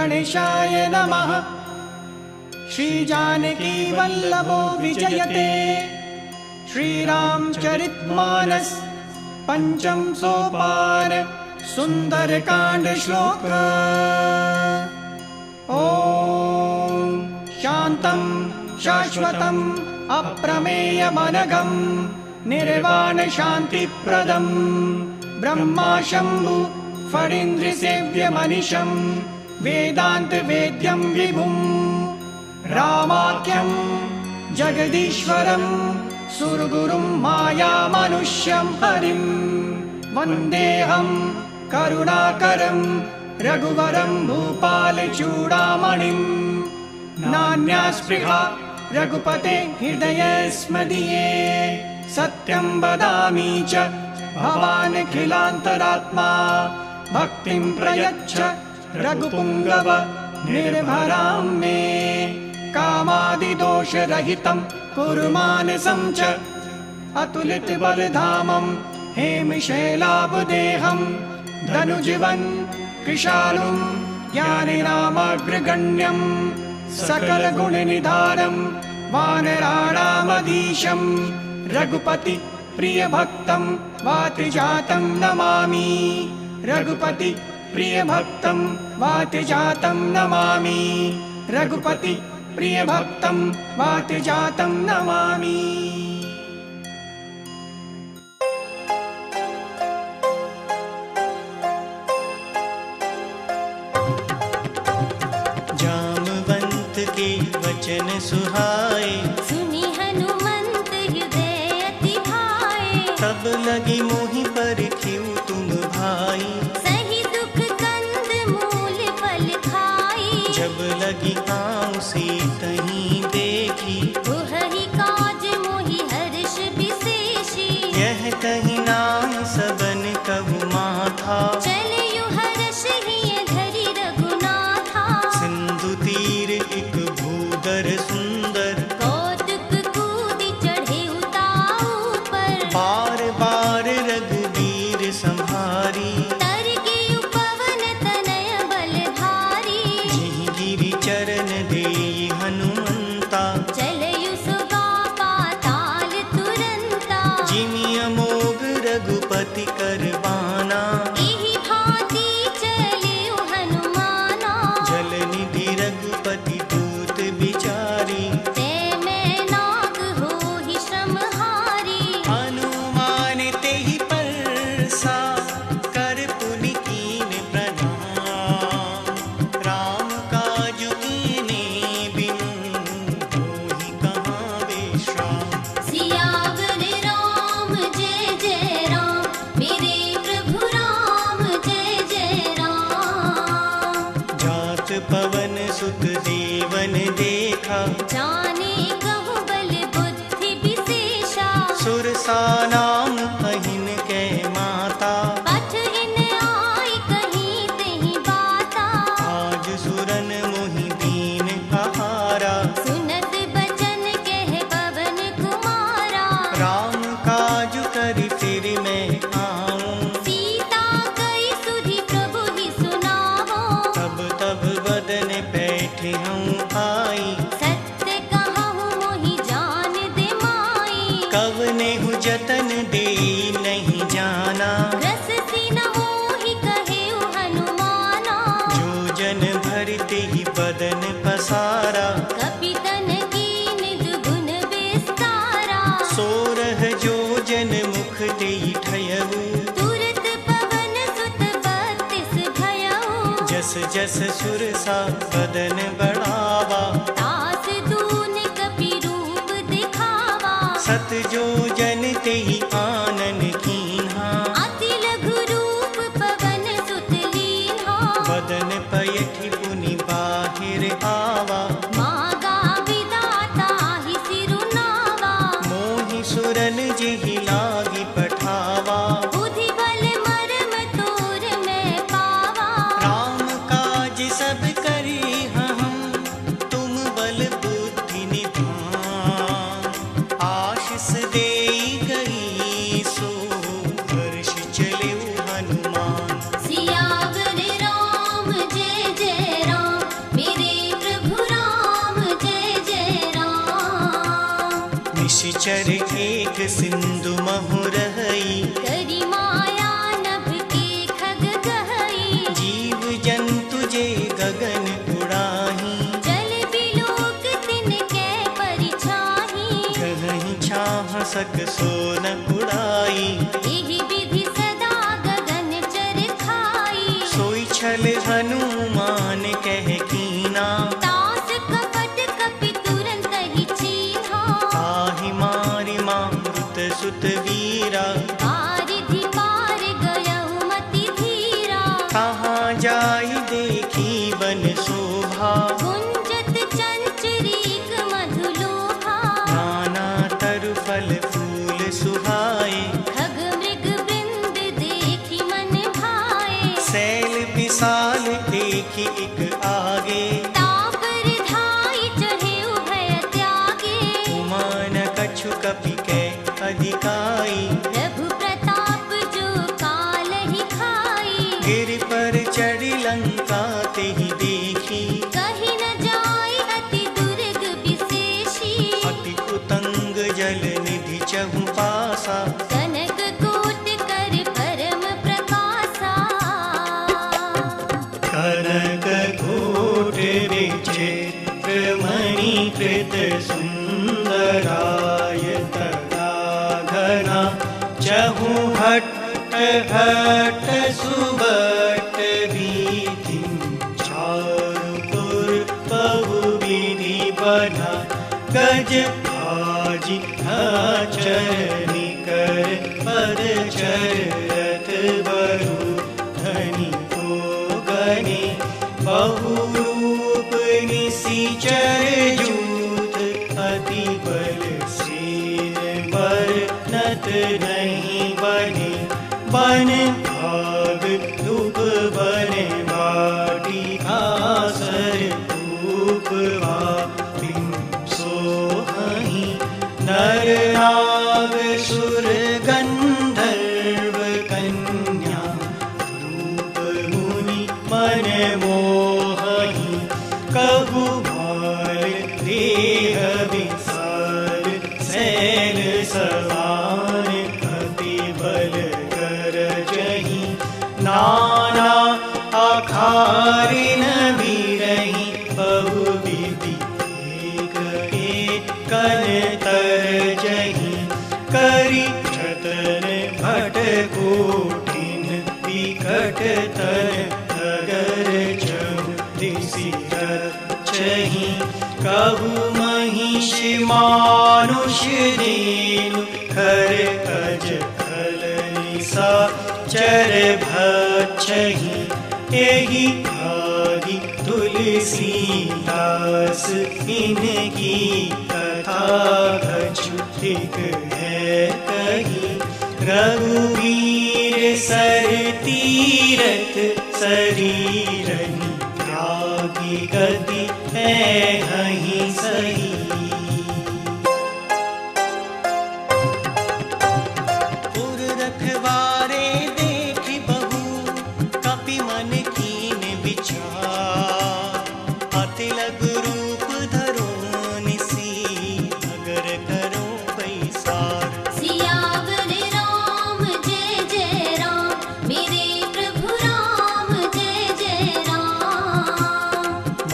गणेशाय नमः। श्री जानकी वल्लभो विजयते। श्रीरामचरितमानस पंचम सोपान सुंदरकांड श्लोक। ओम शांतं शाश्वतं अप्रमेयमनघं निर्वाण शांतिप्रदं ब्रह्मा शंभु फणीन्द्रसेव्यमनिशं वेदांत वेद्यं विभुं रामाख्यं जगदीश्वरं सुरगुरुं मायामनुष्यं हरिं वन्देऽहं करुणाकरं रघुवरं भूपालचूडामणिं। नान्या स्पृहा रघुपते हृदयेऽस्मदीये सत्यं वदामि च भवानखिलान्तरात्मा। भक्तिं प्रयच्छ रघुपुङ्गव निर्भरां मे। कामादिदोषरहितं कुरु मानसं च अतुलितबलधामं हेमशैलाभदेहं धनुजीवन् कृशालुं ज्ञानिनामग्रगण्यं सकलगुणनिधानं वानराणामधीशं रघुपति प्रियभक्तं वातजातं नमामि। रघुपति प्रियभक्तं वातजातं नमामि। रघुपति प्रियभक्तं वातजातं नमामि। जामवंत के वचन सुहाए सुनी हनुमंत हृदय अति भाए। तब लगी मोहि परखिउ तुम भाई। सही दुख कंद मूल फल खाई। जब लगी आऊं सीतहि देखी तुहहि काज मोहि हर्ष विशेषी। यह कही नाम सबन कबु माथा। चलियु हर्ष हिय धरि रघुनाथा। सिंधु तीर एक भूदर सुंदर कौतुक कूदि चढ़े उताऊ पर। बार बार रघुवीर संहारी। तर गियु पवन तनय बलधारी। जिहि गिरि चरण देई हनुमंता। चलयु सुगा पाताल तुरंता। जिमि अमोघ रघुपति करबाना। एहि भांति चलियु हनुमाना। जल निधि रघुपति दूत बिचारी। ते मैं नाग होहि श्रमहारी। हनुमान तेहि परसा कर पुनि कीन प्रणाम। राम काजु कीने बिनु होहि कहाँ विश्राम। सियावर राम जय जय राम। मेरे प्रभु राम जय जय राम। जात पवन सुत देवन देखा। जाने कहु बल बुद्धि विशेषा। सुरसा नाम अहिन कै माता। पठ इन आई कहीं तहीं बाता। आज सुरन मोहि दीन आहारा। सुनत बचन कह पवन कुमारा। राम काज करि फिर मैं आऊं। सीता कई सुधि प्रभु ही सुनावो। तब तब बदन बैठे हूँ आई। सत्य कहूँ मोहि जान दे माई। कवने हु जतन दे नहीं जाना। रस सिन मोहि कहेउ हनुमाना। जो जन भरते ही बदन पसारा। कपितन कीन दुगुन विस्तारा। सोरह जो जन मुख तेई ठयऊ। तुरत पवन सुत बत्तिस भयउ। जस जस सुरसा बदन बढ़ावा। तास दून कपि रूप दिखावा। सत जो जन तेहि आनन कीन्हा। अति लघु रूप पवन सुत लीन्हा। बदन पयठि पुनि बाहिर आवा। मागा विदाता ही सिरुनावा। मोहि सुरन जेहि लागी पठावा। बुद्धि बल मर्म तोर मैं पावा। राम काज सब करी हम तुम बल बुद्धि निधान। आशीष दे निश्चर एक सिंधु महु रहई, करी माया नभ के खग गहई, जीव जंतु जे गगन उड़ाही, जल बिलोक तिनके परिछाही, कहीं छाह सक सोन उड़ाई, एहि विधि सदा गगन चर खाई, सोई छल हनुमान कह कीना, तास कपट कपि तुरंत ही चीन्हा, ताहि मारि मारुत सुत वीरा, पारिधि पार गयउ मति धीरा, कहाँ जाई देखी बन शोभा, गुंजत चंचरीक मधुलोभा, नाना तरु फल फूल सुहाए, खग मृग वृंद देखी मन भाए, सैल विशाल देखी एक आगे, तापर धाई चढ़े उभय त्यागे, उमान कछु कपि के अधिकाई, प्रभु प्रताप जो काल ही खाई, गिर पर चढ़ी लंका ते ही देखी, कहीं न जाय अति दुर्ग विशेषी, अति उतंग जल निधि चहु पासा, कनक कोट कर परम प्रकाशा, कनक कोट विचित्र मणि कृत सुंदराय तदा घना, चहु हट हट सुबट वीथि, चारुपुर बहु विधि बना, गज आजि चरनि कर पद चरत बरु, धनि को गणे बहु रूप निशिचर जूथ, अति बल सेन बरनत नहीं बने, बन भाग धूप बने बाटी, आसर धूप भातिम सोहहि, नर नाग सुर गंधर्व कन्या, रूप मुनि मन मोहहि, कबु भाल देह विशाल, सैल समान अति बल गरजहि, नाना आखारिन बिरहि, बहु विधि एक कन तरजहि, करि जतन भट कोटिन विकट तन, नगर चहु दिसि रक्षहि, कहु महिष मानुष देनु, खर अज खल निसा चर भक्षहि, एहि आदि तुलसी दास, इनकी कथा अछूत है कही, रघुवीर सर तीरथ शरीरनि, त्यागी गति है हहि सही, पुर रखवारे देखि बहु, कपि मन कीन विचार, अति लघु रूप धरो निसी, नगर करो पैसार, सियावर राम जय जय राम, मेरे प्रभु राम जय जय राम,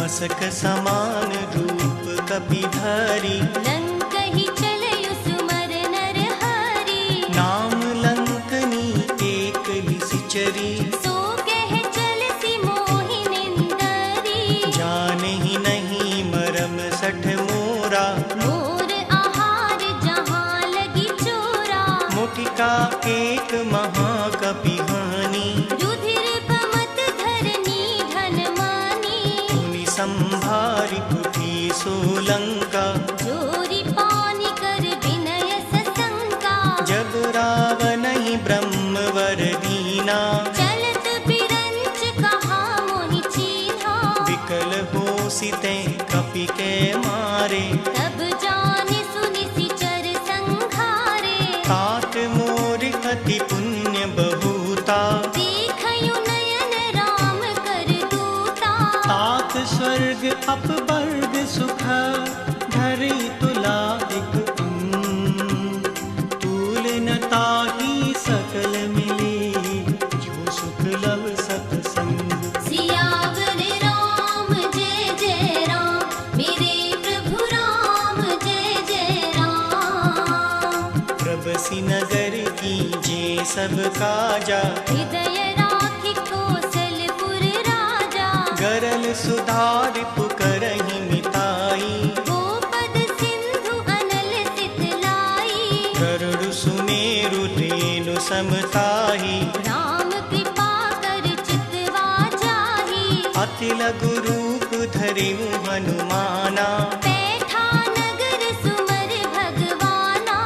मसक समान रूप कपि धरी, लंकहि चलयु सुमर नर हरि, नाम लंकनी एक लिसिचरी, सो कह चलसि मोहि निंदरी, जानहि नहीं मरम सठ मोरा, मोर आहार जहाँ लगी चोरा, मुठिका एक महाकपि हानि, रुधिर पमत धरनी धन मानी, मुनि संभारि कुटी सोलंका, जोरी पानी कर विनय सशंका, जब रावण ही ब्रह्मवर दीना, चलत बिरंच कहा मोहि चीन्हा, विकल हो सिते कपि के मारे, तब जानि सुनि सिचर संघारे, तात मोर अति पुण्य बहुता, देखयु नयन राम कर दूता, तात स्वर्ग अपवर्ग सुख, धरि तुला एक सब काजा। हृदय राखि कौशलपुर राजा। गरल सुधार पुकरहि मिताई। गोपद सिंधु अनल सितलाई। गरुड़ सुमेरु रेणु समताही। राम कृपा कर चितवा जाहि। अति लघु रूप धरिउ हनुमाना। बैठा नगर सुमर भगवाना।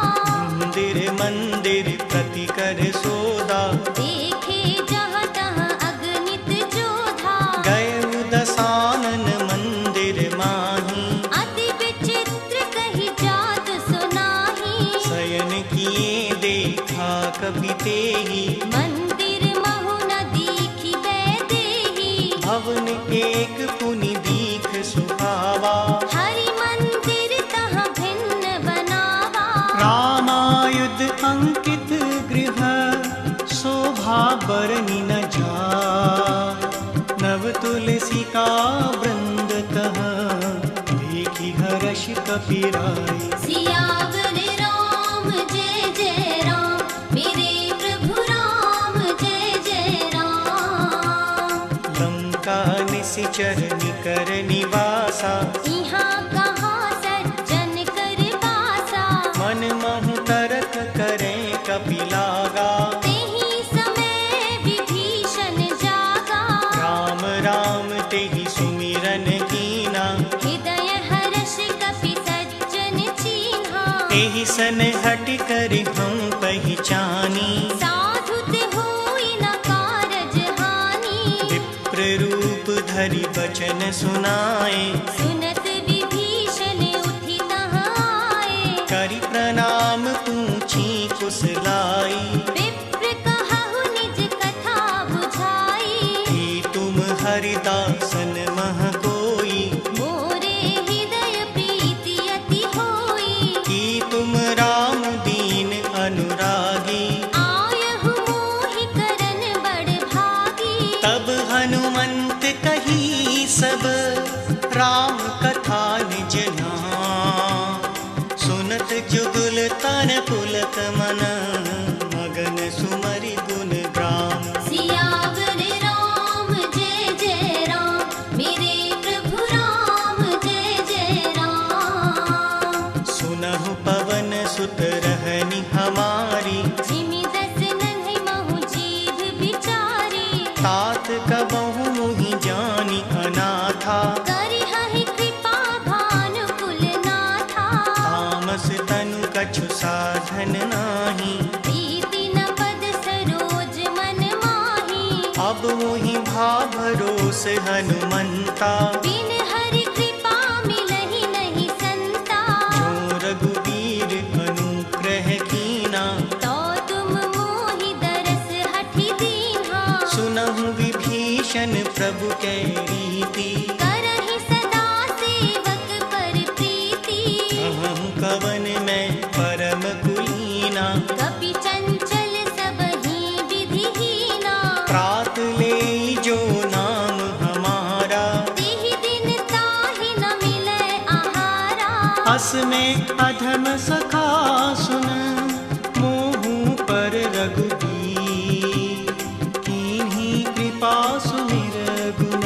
मंदिर मंदिर प्रति कर सोदा। देखे जहाँ तहाँ अगणित जोधा। गए दसानन मंदिर माही। अति विचित्र कही जात सुनाही। शयन किए देखा कपि तेहि। मंदिर महु न दीखि वैदेही। भवन एक पुनि दीख सुहावा। हरि मंदिर तहाँ भिन्न बनावा। रामायुध अंकित गृह शोभा बरनि न जाय। नव तुलसी का वृंद तह देखी हर्ष कपिराय। सियावर राम जय जय राम। मेरे प्रभु राम जय जय राम। लंका निशिचर निकर निवासा। यहाँ कहाँ सज्जन कर बासा। मन महु तरक करें कपिलागा। तेहि समय विभीषण जागा। राम राम तेहि सुमिरन कीना। हृदय हर्ष कपि सज्जन चीन्हा। एहि सन हट कर हम पहचानी। साधु ते होई न कारज हानि। विप्र रूप धरि बचन सुनाए। सुनत विभीषण उठि तहाँ आए। करि प्रणाम पूछी कुशलाई। विप्र कहु निज कथा बुझाई। कि तुम हरिदासन मह कोई। मोरे हृदय प्रीति अति होई। कि तुम राम दीन अनुरागी। आयहु मोहि करन बड़ भागी। तब हनुमंत कही सब राम कथा निज नाम। सुनत जुगल तन पुलक मन मगन सुमरि गुण ग्राम। सियावर राम जय जय राम। मेरे प्रभु राम जय जय राम। सुनहु पवन सुत रहनि हमारी। जिमि दस नन्हि महु जीव बिचारी। तात कबहु मुहि जानी अनाथा। करिहहि कृपा भानुकुल नाथा। तामस तनु कछु साधन नाही। प्रीति न पद सरोज मन माही। अब मुहि भा भरोस हनुमंता। बिन हरि कृपा मिलहि नहीं संता। जो रघुवीर अनुग्रह कीना। तो तुम मोहि दरस हठि दीन्हा। सुनहु विभीषण प्रभु कै रीति। करहि सदा सेवक पर प्रीति। कहूँ कवन मैं परम कुलीना। कपि चंचल सबहि विधिहीना। प्रात ले जो नाम हमारा। तिहि दिन ताहि न मिलै आहारा। अस में अधम सखा सुन मोहू पर रघुबीर। कीन्ही कृपा सुमिर गुण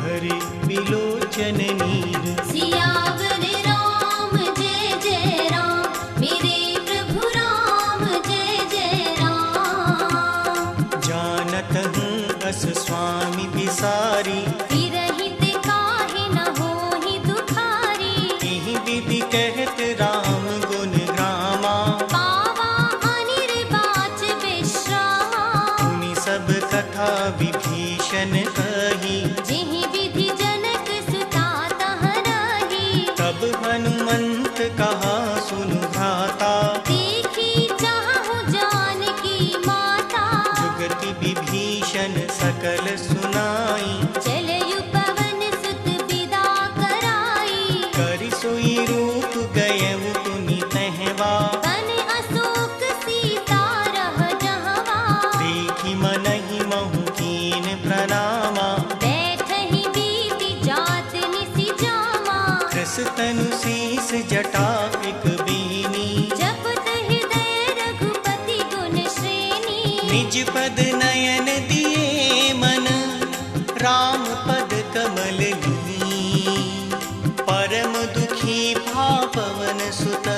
हरि विलोचन नीर। सियावर राम जय जय राम। मेरे प्रभु राम जय जय राम। जानत हूँ अस स्वामी बिसारी। विरहित काहे न होहि दुखारी। यही विधि कहत राम गुण ग्रामा। पावा अनिर्वाच विश्रामा। सुनि सब कथा विभीषण कही। जिहि विधि जनक सुता तह रही। तब हनुमंत कहा सुनु भ्राता। देखी चाहु जानकी माता। जुगति विभीषण सकल सुनाई। चलयु पवन सुत विदा कराई। करि सोई रूप गयउ पुनि तहवा। बन अशोक सीता रह जहवा। देखि मनहि महु कीन प्रणामा। बैठहि बीति जात निसि जामा। कृस तनु शीस जटा एक बीनी। जपत हृदय रघुपति गुण श्रेणी। निज पद नयन दिए मन, राम पद कमल लीन। परम दुखी भाव पवन सुत,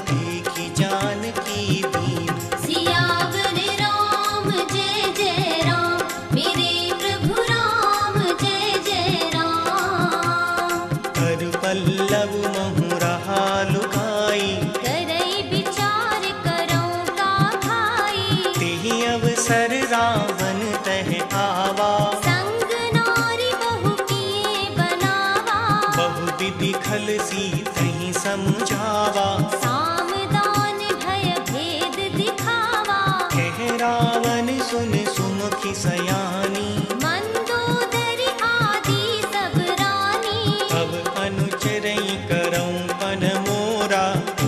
देखी जानकी दीन। सियावर राम जय जय राम, मेरे प्रभु राम जय जय राम। कर पल्लव महु रहा लुकाई, करई विचार करौ का भाई। तेहि अवसर रावण तह आवा, संग नारी बहु किए बनावा। बहु विधि खल सीतहि समझावा। सामदान भय भेद दिखावा, कह रावण सुन सुमुखी सयानी। मंदोदरी आदि सब रानी। अब अनुचरई करऊं पन मोरा,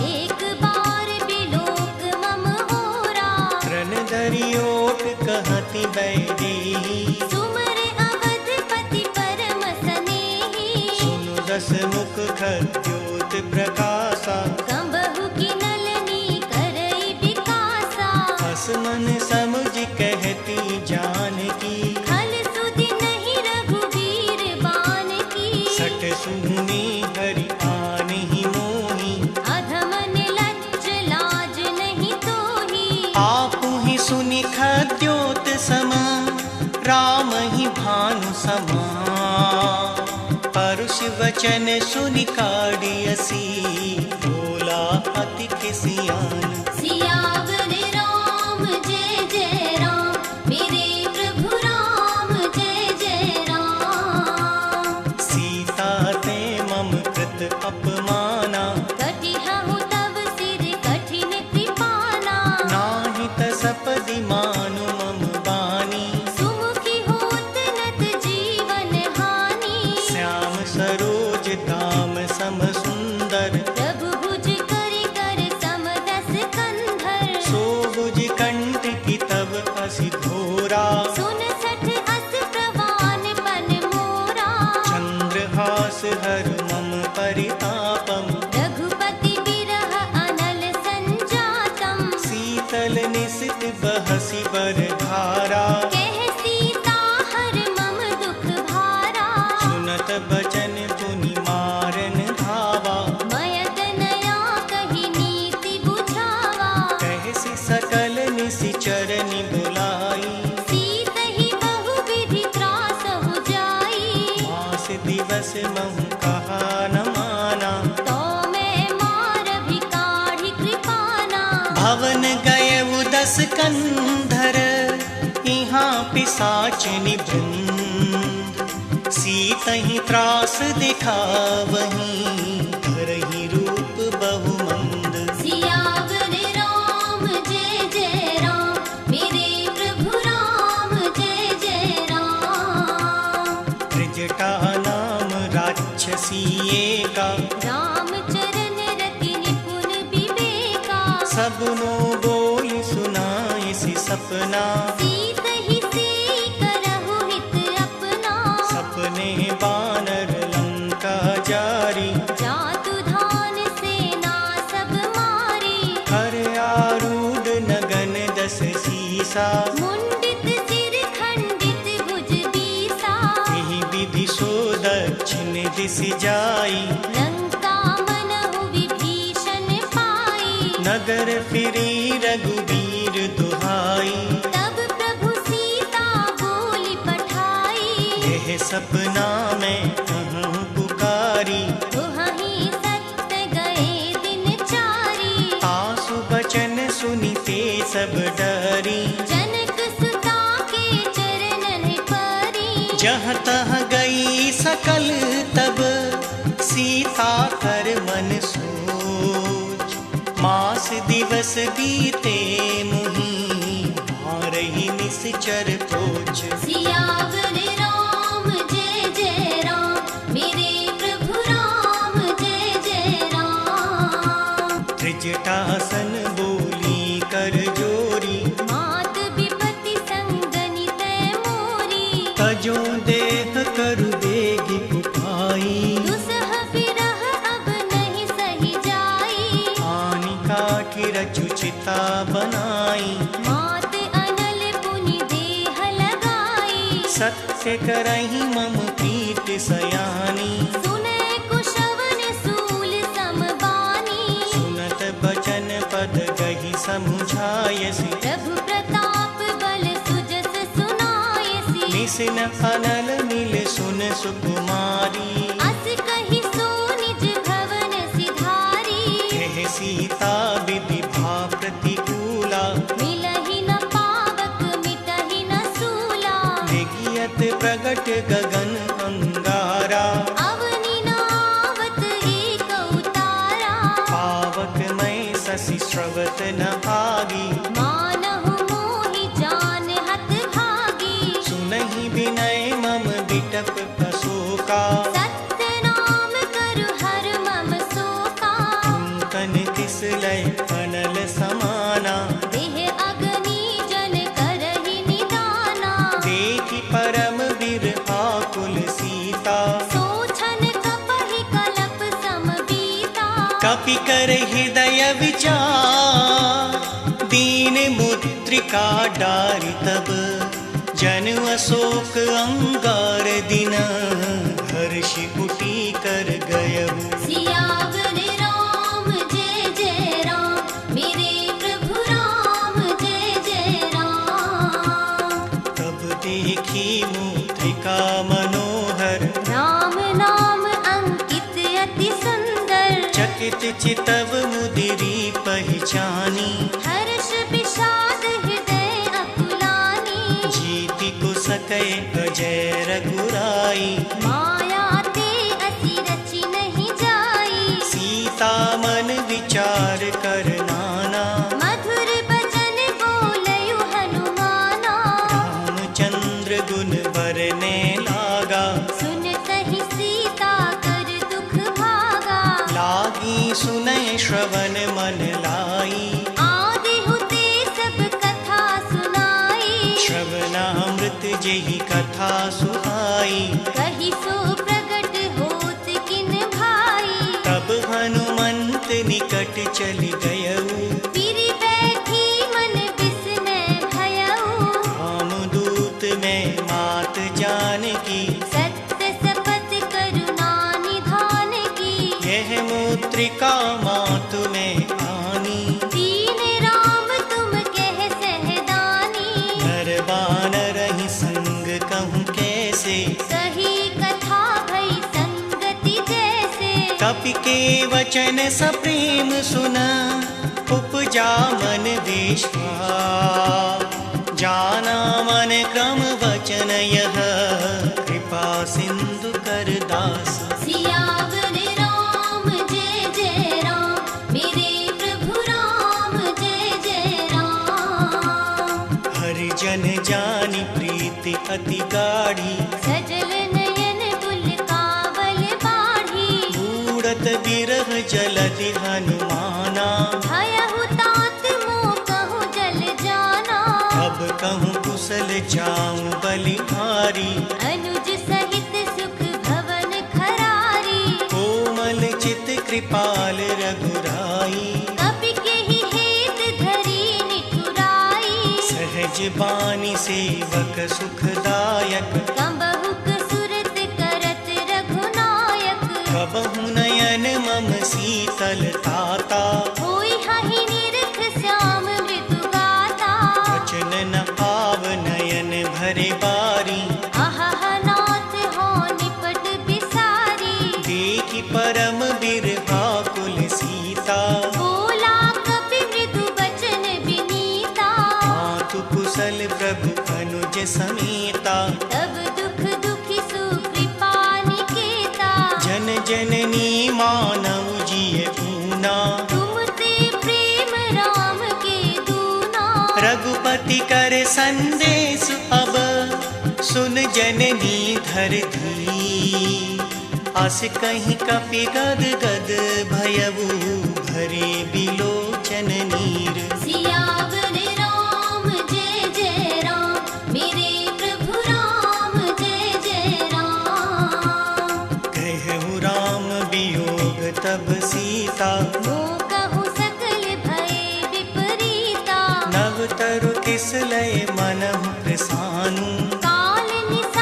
एक बार बिलोक मम होरा। रण धरियोट कहती बैदेही। सुमर अवधपति परम सनेही। सुनु दस मुख खद्योत प्रकाशा, कंबहु की नलनी करई विकासा। हस मन समझ कहती जानकी। खल सुधि नहीं रघुवीर बान की। सट सुनी हरि आनहि मोही, अधमन लज्ज लाज नहीं तोही। आपु ही सुनि खद्योत सम, राम ही भानु समा। परुष वचन सुनि काढ़ियसी, बोला अति खिसियान। सियावर राम जय जय राम, मेरे प्रभु राम जय जय राम। सीता ते मम कृत अपमाना, कटिहउ तव सिर कठिन कृपाना। नाहि तसपदि मानु मम बानी। सुमुखी होत नत जीवन हानि। श्याम सरोज दाम सम सुंदर, प्रभु भुज करि कर समदस कंधर। सो भुज कंठ की तब असी घोरा। 69 अस प्रवान पन मोरा। चंद्रहास हर मम परितापम, रघुपति बिरह अनल संजातम। शीतल निशित बहसी बर धारा। कह सीता हर मम दुख भारा। सुनत बचन पुनि मारन धावा। मयत नया कही नीति बुझावा। कहसी सकल निशिचरनि बुलाई। सीतहि बहु विधि त्रासहु जाई। मास दिवस महु कहा न माना। तो मैं मार भी काढ़ी कृपाना। भवन गए उदस कंधर, यहाँ पिशाचिनी वृंद। सीतहि त्रास दिखावहीं, धरहि रूप बहु मंद। सियावर राम जय जय राम, मेरे प्रभु राम जय जय राम। त्रिजटा नाम राक्षसी एका, रामचरण रति निपुण विवेका। सबनो बोल सुनाई सि सपना। सीतहि सेई करहु हित अपना। सपने बानर लंका जारी, जातु धान सेना सब मारी। हर आरूढ़ नगन दस सीसा। मुंडित सिर खंडित भुज बीसा। यही विधि सो दक्षिण दिस जाई। लंका मनहु विभीषण पाई। नगर फिरी रघुवीर दुहाई। तब प्रभु सीता बोली पठाई। यह सपना में कहूँ पुकारी। तुहहि सत्य गए दिन चारी। आसु बचन सुनिते सब डरी। जनक सुता के चरणन परी। जहाँ तहाँ गई सकल तब, सीता कर मन सोच। मास दिवस बीते मुहि, मारहि निश्चर पोछ। सियावर राम जय जय राम, मेरे प्रभु राम जय जय राम। त्रिजटासन बोली कर जोरी, मात विपति संगनि तै मोरी। तजो देह करु बेगी कुपाई। दुसह विरह अब नहीं सही जाई। आनि काठी रचु चिता बनाई। मात अनल सत्य करहि मम प्रीत सयानी। सुने कुशवन सूल समबानी, सुनत बचन पद गहि समुझायसि। प्रभु प्रताप बल सुजस सुनायसि। निसिन अनल मिल सुन सुकुमारी, अस कहि सो निज भवन सिधारी। कह सीता विधि भा प्रतिकूला, मिलहि न पावक मिटहि न सूला। लेगियत प्रगट गगन अंगारा, अवनि नावत एक उतारा। पावक मैं शशि स्रवत न आगी। मानहु मोहि जान हत भागी, सुनहि विनय मम बिटप अशोका। सत्य नाम करु हर मम शोका। तन किस लय अनल समाना, देह अग्नि जन करहि निदाना। देखि परम बिरहा कुल सीता। सोछन कपहि कलप समबीता। कपि कर हृदय विचार, दीन मुद्रिका डारि तब। जन अशोक अंगार दिन, हर्षि उठी कर गयहु। सियावर राम जय जय राम, मेरे प्रभु राम जय जय राम। तब देखी मुद्रिका मनोहर, राम नाम अंकित अति सुंदर। चकित चितव मुदिरी पहचानी। हर्ष विषाद हृदय अकुलानी, जीति को सकै अजय रघुराई। माया ते अति रचि नहीं जाई। सीता मन विचार कर नाना, मधुर बचन बोलयु हनुमाना। रामचंद्र गुण बरने लागा। सुनतहि सीता कर दुख भागा। लागी सुनय श्रवण मन लाई। आदि हुते सब कथा सुनाई। श्रवणामृत जेहि कथा सुहाई। कहि सो प्रगट होत किन भाई। तब हनुमंत निकट चलि गयऊ। पिरि बैठी मन बिस्मय भयऊ। रामदूत में मात जानकी, सत्य शपथ करुणा निधान की। यह मुद्रिका मातु में आनी। दीन राम तुम कह सहदानी। नर बानर ही संग कहूँ कैसे। सही कथा भई संगति जैसे। कपि के वचन सप्रेम सुना, उपजा मन विश्वास। जाना मन क्रम वचन यह, कृपा सिंधु कर दास। सियावर राम जय जय राम, मेरे प्रभु राम जय जय राम। हरिजन जानी प्रीति अति गाढ़ी। सजल नयन बुल कावल बाढ़ी। बूढ़त बिरह जलधि हनुमाना। भयहु तात मोह कहूँ जल जाना। अब कहूँ कुशल जाऊं बलिहारी। अनुज सहित सुख भवन खरारी। कोमल चित कृपाल रघुराई। कपि केहि हेत धरी निठुराई। सहज बानी सेवक सुखदायक। कंबहुक सुरत करत रघुनायक। कबहु नयन मम शीतल ताता। होई हहि निरख श्याम मृदु गाता। वचन न आव नयन भरे बारी। अहह नाथ हो निपट बिसारी। देखि परम बिरहा कुल सीता। बोला कपि मृदु बचन विनीता। मातु कुशल प्रभु अनुज समेता। तब दुख दुखी सुकृपा निकेता। जन जननी मानव जिय पूना। तुम ते प्रेम राम के दूना। रघुपति कर संदेश अब, सुन जननी धर धी। अस कहीं कपि गद गद भयऊ, भरे बिलोचन नीर। सियावर राम जय जय राम, मेरे प्रभु राम जय जय राम। कहु राम वियोग तब सीता। मोह कहूँ सकल भय विपरीता। नव तरु किस लय मनहु प्रसानु। काल निस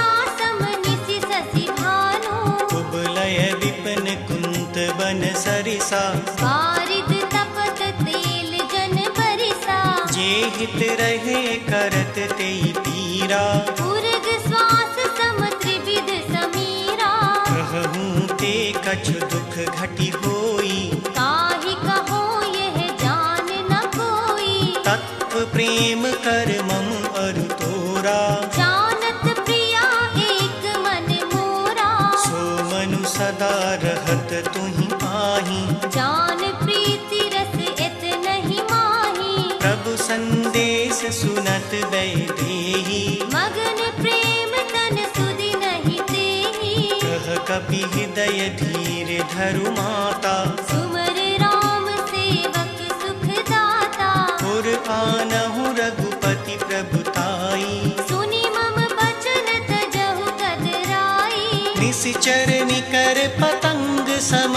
हित रहे करत तेई पीरा। उर्ग श्वास सम त्रिविध समीरा। कहूँ ते कछु दुख घटी होई। काहि कहो यह जान न कोई। तत्व प्रेम कर मम अरु तोरा। जानत प्रिया एक मन मोरा। सो मनु सदा रहत तुहि पाही। जान प्रीति रस इत नहीं माही। प्रभु संदेश सुनत वैदेही। मगन प्रेम तन सुधि नहीं तेहि। कह कपि हृदय धीर धरु माता। सुमर राम सेवक सुख दाता। पुर आनहु रघुपति प्रभुताई। सुनि मम बचन तजहु कतराई। निश्चर निकर पतंग सम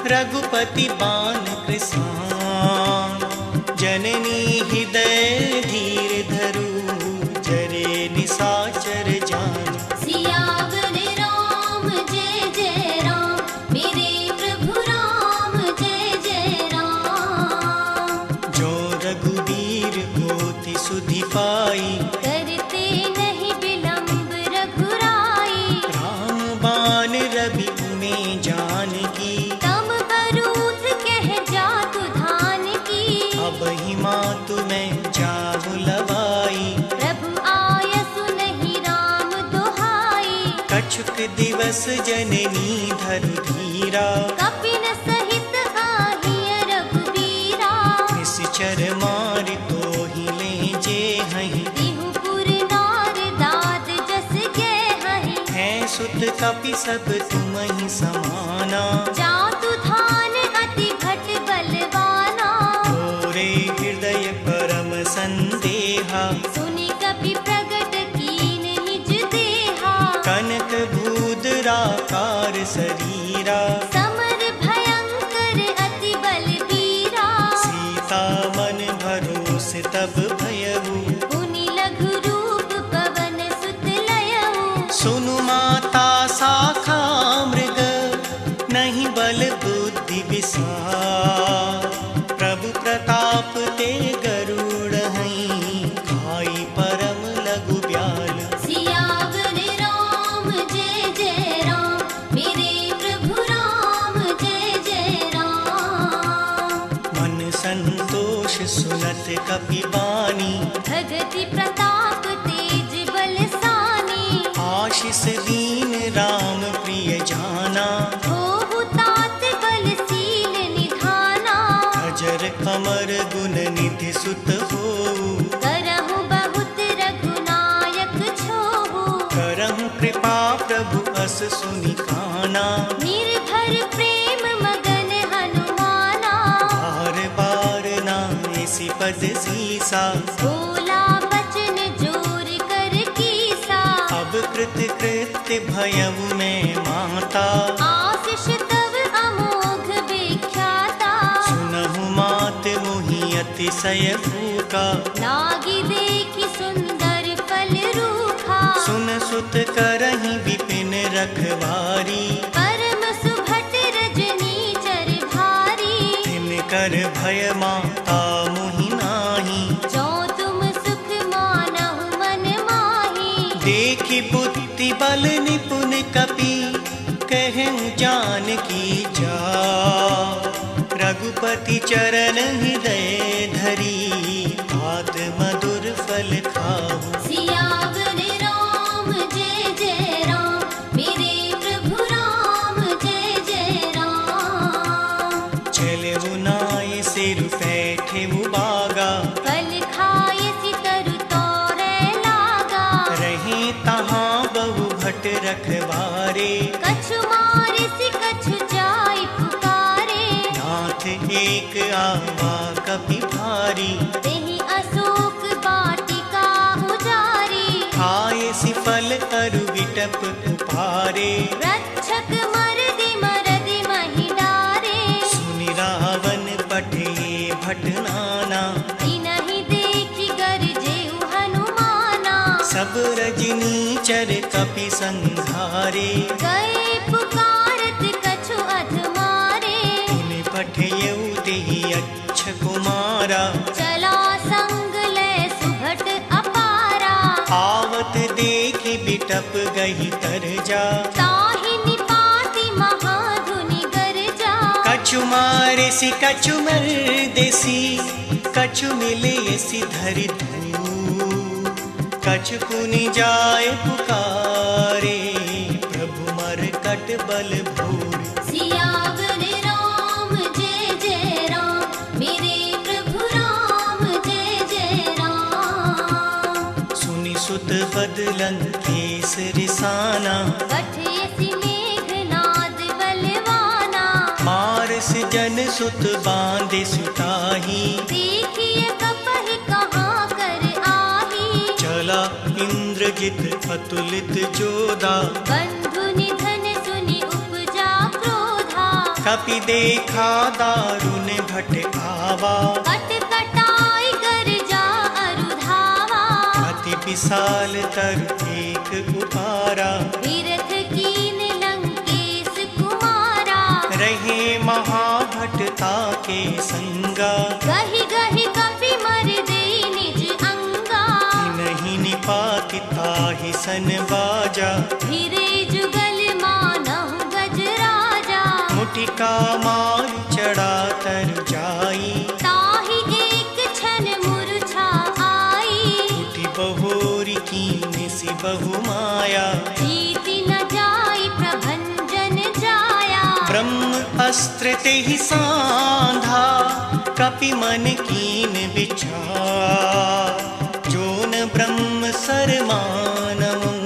रघुपति बाण कृसान। जननी हृदय धीर धरु जरे निशाचर जान। सियावर राम जय जय राम। मेरे प्रभु राम जय जय राम। जो रघुवीर होति सुधि पाई। करते नहीं विलंब रघुराई। राम बाण रवि में जानकी। तम बरूथ कह जातु धान की। अब ही मातु में जाहु लवाई। प्रभु आयसु नहीं राम दुहाई। कछुक दिवस जननी धरु धीरा। कपिन सहित आहिय रघुबीरा। निश्चर मार तो ही ले जे हहीं। बिहुपुर नार दात जस गे हहीं। है सुत कपि सब तुम ही समाना। जातु धान अति घट बलवाना। मोरे हृदय परम संदेहा। सुनि कपि प्रगट कीन निज देहा। कनक भूदराकार शरीरा। समर भयंकर अति बलबीरा। सीता मन भरोस तब भयऊ। मुनि लघु रूप पवन सुत लयऊ। सुनु माता शाखा मृग नहीं बल बुद्धि विसार। प्रभु प्रताप ते गरुड़ हैं। खाई परम लघु ब्याल। सियावर राम जय जय राम। मेरे प्रभु राम जय जय राम। मन संतोष सुनत कपि बानी। भगति प्रताप तेज बलसानी। आशीष दीन राम प्रिय जाना। होहु तात बलशील निधाना। अजर कमर गुण निधि सुत होऊ। करहु बहुत रघुनायक छोहु। करहु कृपा प्रभु अस सुनि काना। निर्भर प्रेम मगन हनुमाना। बार बार नाइसी पद सीसा। बोला बचन जोर कर कीसा। अब कृत कृत्य भयउ में माता। आशीष तव अमोघ विख्याता। सुनहु मात मोहि अतिशय भूखा। लागी देखि सुंदर फल रूखा। सुन सुत करहि विपिन रखवारी। परम सुभट रजनी चर भारी। तिन कर भय माता मोहि नाही। जो तुम सुख मानहु मन माही। देखि बुद्धि बल निपुण कपि कहूँ जानकी जा। रघुपति चरण हृदय धरी। तात मधुर फल खाहु। सियावर राम जय जय राम। मेरे प्रभु राम जय जय राम। चलऊ नाय सिर बैठेऊ बागा। फल खाय सितरु तोरे लागा। रहे तहाँ बहु भट रखवारे। कछु मारिसि कछु जाय पुकारे। नाथ एक आवा कपि भारी। तेहि अशोक वाटिका उजारी। खाए सिफल अरु विटप उपारे। रक्षक मरदि मरदि महि डारे। सुनि रावण पठे भट नाना। तिनहि देखि गरजेउ हनुमाना। सब रजनी चर कपि संघारे। गए पुकारत कछु अधमारे। उन पठयऊ तेहि अच्छ कुमारा। चला संग बात देखी बिटप गई तर जा। ताहि निपाति महाधुनि गरजा। कछु मारे सी कछु मर देसी, कछु मिले सी धरि धू, कछु पुनि जाए पुकारे, प्रभु मर कट बल भूर। सियावर राम जय जय राम, मेरे प्रभु राम जय जय राम। सुनि सुत बदलन केस रिसाना, कठयसि मेघनाद बलवाना। मारस जन सुत बांधे सुताही, देखिए कपहि कहाँ कर आही। चला इंद्रजित अतुलित जोधा, बंधु निधन सुनि उपजा क्रोधा। कपि देखा दारुण भट आवा, कट कटाई गरजा अरुधावा। अति विशाल तर एक उपारा, विरथ कीन लंकेश कुमारा। रहे महाभटता के संगा, गहि गहि कपि मर देई निज अंगा। नहीं निपाति ताहि सन बाजा, फिरे जुगल मानहु गजराजा। मुटिका मार चढ़ा तर जाई, ताहि एक क्षण मूर्छा आई। उठी बहोरी कीन सी बहु माया। जीति न जाई प्रभंजन जाया। ब्रह्म अस्त्र तेहि सांधा, कपि मन कीन विचार। जोन ब्रह्म सर मानऊं,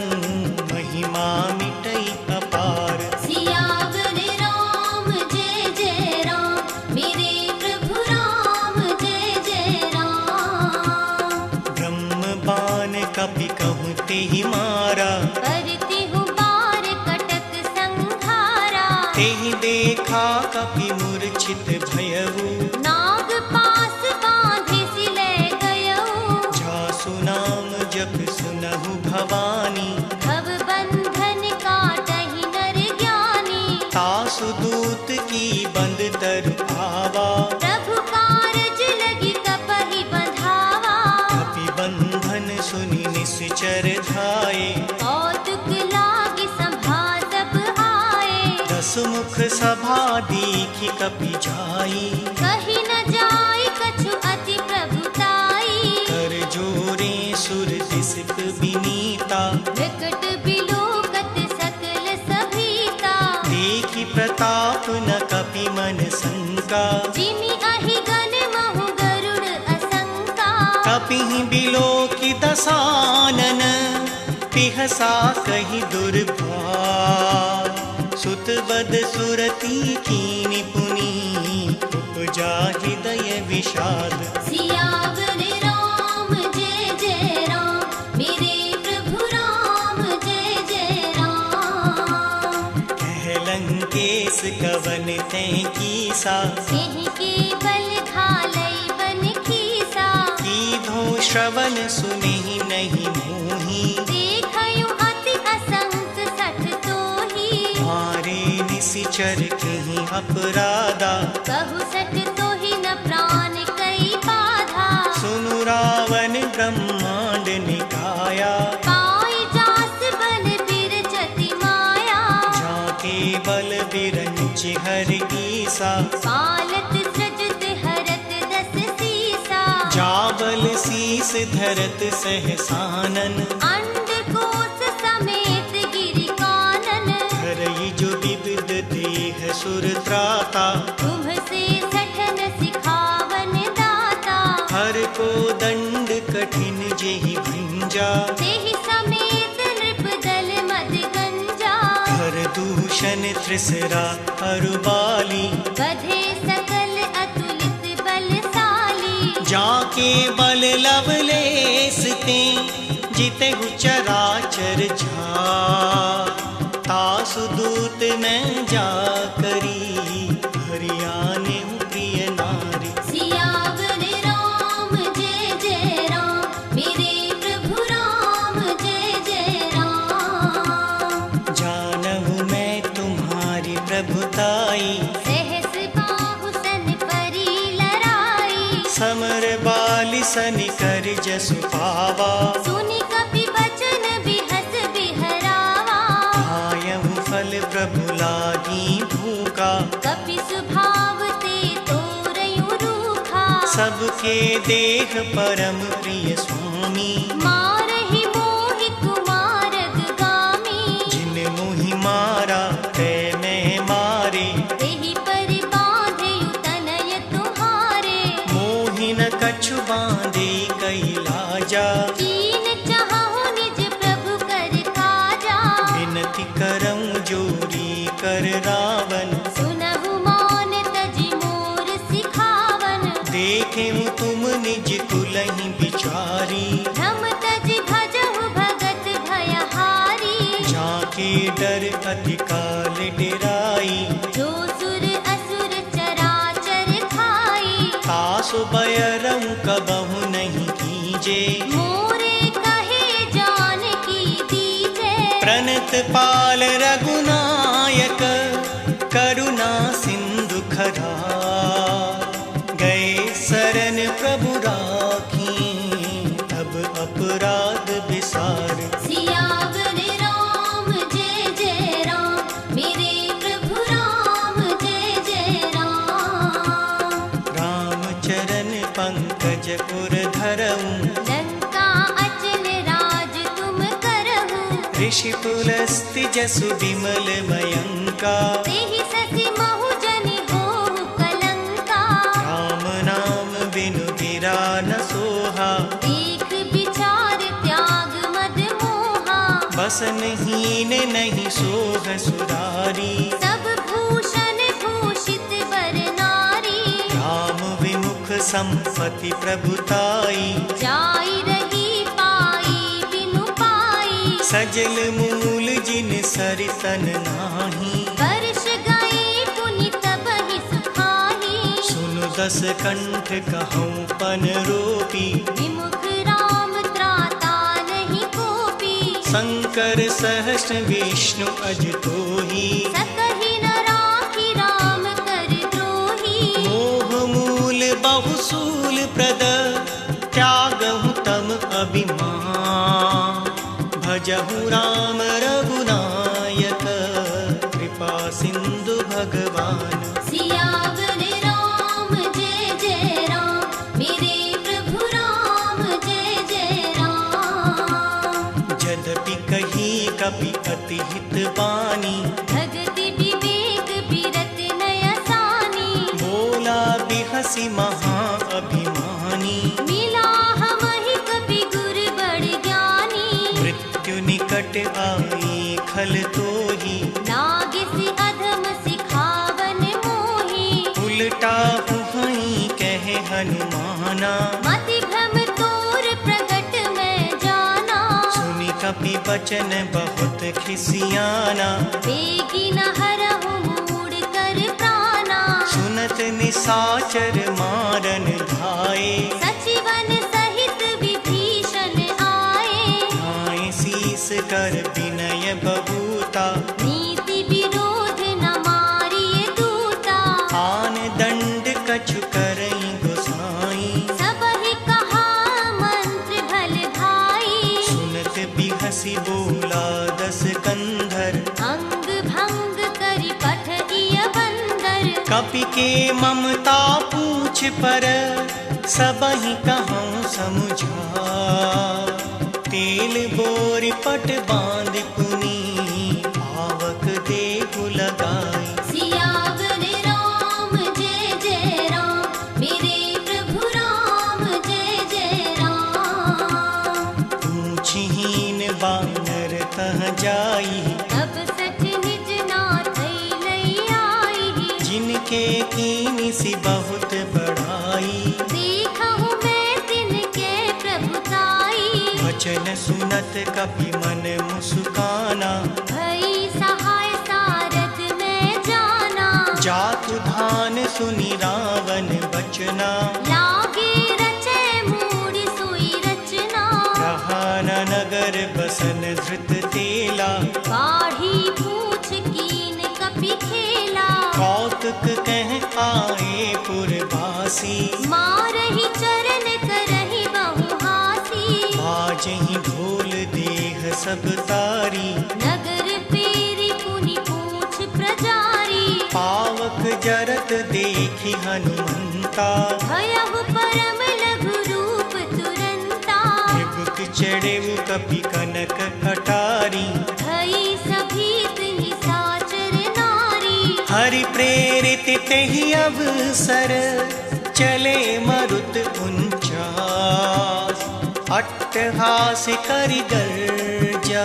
महिमा मिटई अपार। सियावर राम जय जय राम, मेरे प्रभु राम जय जय राम। ब्रह्म बाण कपि कहूँ तेहि मारा, करतिहु बार कटक संघारा। तेहि देखा कपि मूर्छित भयऊ, नाग पास बांधे सिले गयऊ। जासु नाम जप सुनहु भवानी, भव बंधन काटहि नर ज्ञानी। तासु दूत की बंद तरु आवा, प्रभु कारज लगी कपहि बंधावा। कपि बंधन सुनि निश्चर धाये, कौतुक लागी संभा सब आए। दस मुख सभा दीखि कपि जाई, कही न जाय कछु अति प्रभुताई। कर जोरे सुर दिसक विनीता, विकट बिलोकत सकल सभीता। देखि प्रताप न कपि मन शंका, जिमि अहि गण महु गरुड़ असंका। कपिहि बिलोकि दसानन, पिहसा कहि दुर्भाग। सुत बद सुरती कीनि पुनि, उपजा हृदय विषाद। सियावर राम जय जय राम, मेरे प्रभु राम जय जय राम। कह लंकेश कवन तैं कीसा, सिंह के बल घालई बन खीसा। कीधो श्रवण सुनि नहीं मोही, देखयु अति असंक सठ तोही। मारे निशिचर कहीं अपराधा, कहु सठ तोही न प्राण कई बाधा। सुनु रावण ब्रह्मांड निकाया, पाई जास बल बिरचति माया। जाके बल बिरंच हर ईसा, पालत सृजत हरत दस सीसा। जाबल शीस धरत सहसानन, अंडकोश समेत गिरि कानन। धरई जो विविध देह सुर त्राता, तुम से सठन सिखावन दाता। हर को दंड कठिन जेहि भंजा, तेहि समेत नृप दल मद गंजा। हर दूषण त्रिसरा अरुबाली, बधे सकल अतुलित बलशाली। जाके बल लवलेस ते, जितहु चराचर झार। तासु दूत मैं जा करी, हरियाने प्रिय नारी। सियावर राम जय जय राम, मेरे प्रभु राम जय जय राम। जानहु मैं तुम्हारी प्रभुताई, सहस बाहु सन परी लड़ाई। समर बालि सन कर जसु पावा। सुनि कपि बचन सबके देह परम प्रिय स्वामी। मारहि मोहि कुमारग गामी। जिन मोहि मारा तै मैं मारे। तेहि पर बाँधेउ तनय तुम्हारे। मोहि न कछु बाँधे कैलाजा। कीन चाहु निज प्रभु कर काजा। विनती करऊँ जोरी कर रावण। सुनहु मान तजि मोर सिखावन। देखें तुम निज कुलहि बिचारी। भ्रम तजि भजहु भगत भयहारी। जाके डर अति काल डेराई। जो सुर असुर चराचर खाई। तासु बयरऊँ कबहु नहीं कीजे। मोरे कहे जानकी दीजे। प्रणत पाल रघुनायक करुणा सिंधु खरा। गए शरण प्रभु राखी अब अपराध विसार। सियावर राम जय जय राम। मेरे प्रभु राम जय जय राम। राम चरण पंकज पुर धरऊँ। लंका अचल राज तुम करहु। ऋषि पुलस्त्य जसु विमल मयंका। तेहि ससि महु जनि होहु कलंका। राम नाम बिनु गिरा न सोहा। देख विचार त्याग मद मोहा। बसनहीन नहीं सोह सुरारी। सब भूषण भूषित बर नारी। राम विमुख संपत्ति प्रभुताई। जाई रही पाई बिनु पाई। सजल मूल जिन सरितन नाही। वर्ष गए पुनि तबहि सुखाही। सुनु दस कंठ कहूँ पन रोपी। विमुख राम त्राता नहीं कोपी। शंकर सहस्र विष्णु अजतोही। सकहि न राखी राम कर द्रोही। मोह मूल बहुसूल प्रद त्यागहु तम अभिमान। भजहु राम रघुनायक कृपा सिंधु भगवान। सियावर राम जय जय राम। मेरे प्रभु राम जय जय राम। यद्यपि कही कपि अति हित बानी। भगति विवेक बिरत नय सानी। बोला बिहसी महा अभिमानी। मिला हमहि कपि गुर बड़ ज्ञानी। मृत्यु निकट आई खल तोही। लागिसि अधम सिखावन मोही। उल्टा हुहई कहे हनुमाना। मति भ्रम तोर प्रगट में जाना। सुनि कपि बचन बहुत खिसियाना। बेगी न हरहु मूढ़ कर प्राणा। सुनत निसाचर मारन धाये। सचिवन सहित विभीषण आए। नाय शीस कर विनय बबूता। नीति विरोध न मारिय दूता। आन दंड कछु करई गोसाई। सबहि कहा मंत्र भल भाई। सुनत बिहसी बोला दस कंधर। अंग भंग करि पठइय बंदर। कपि के ममता पूछ पर सबहि कहूँ समुझा। तेल बोर पट बांध पुनी पावक देहु लगाई। सियावर राम जय जय राम। मेरे प्रभु राम जय जय राम। पूछहीन बानर तह जाई। तब सठ निज नाथ लई आई। जिनके कीनी सी बहुत बड़ाई। देखहु मैं तिनके प्रभुताई। वचन सुनत कपि मन मुस्काना। भई सहाय सारथ में जाना। जातु धान सुनि रावण बचना। लागे रचे मूढ़ सोई रचना। रहा न नगर बसन धृत तेला। बाढ़ी पूछ कीन कपि खेला। कौतुक कह आए पुरवासी। मारहि चरण करहि बहु हासी। बाजहि ढोल देह सब तारी। नगर पेरि पुनि पूछ प्रजारी। पावक जरत देखि हनुमंता। भयहु पर चढ़े कपि कनक अटारी। भई सभीत निशाचर नारी। हरि प्रेरित तेहि अवसर चले मरुत उनचास। अट्टहास करि गर्जा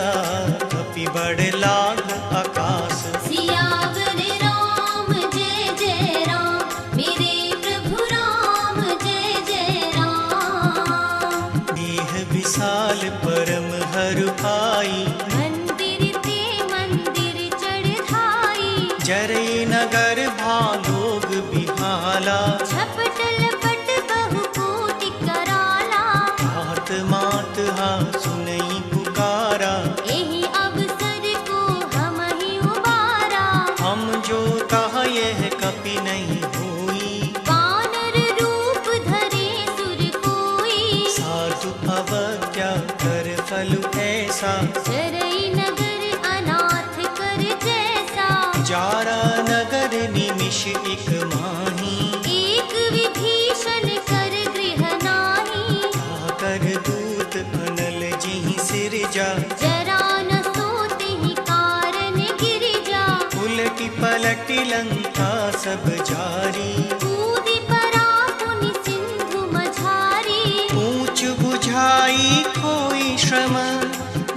कपि बढ़ लाग आकाश। सियावर राम जय जय राम मेरे प्रभु राम जय जय राम। देह विशाल परम हरु पाई। मंदिर ते मंदिर चढ़ाई। जरै नगर भालोग बिहाला। झपट लपट बहु कोटि कराला। मात मात हा सुनई पुकारा। एहि अवसर को हम ही उबारा। हम जो कहा यह कपि नहीं होई। वानर रूप धरे सुर कोई। साधु अवज्ञा कर फल ऐसा। चरई नगर अनाथ कर जैसा। जारा नगर निमिष एक माही। एक विभीषण कर गृह नाही। आकर दूत अनल जिहि सिरजा। जरा न सोते ही कारण गिरिजा। उलटी पलटी लंका सब जारी। कूदि परा पुनि सिंधु मझारी। ऊंच बुझाई कोई श्रम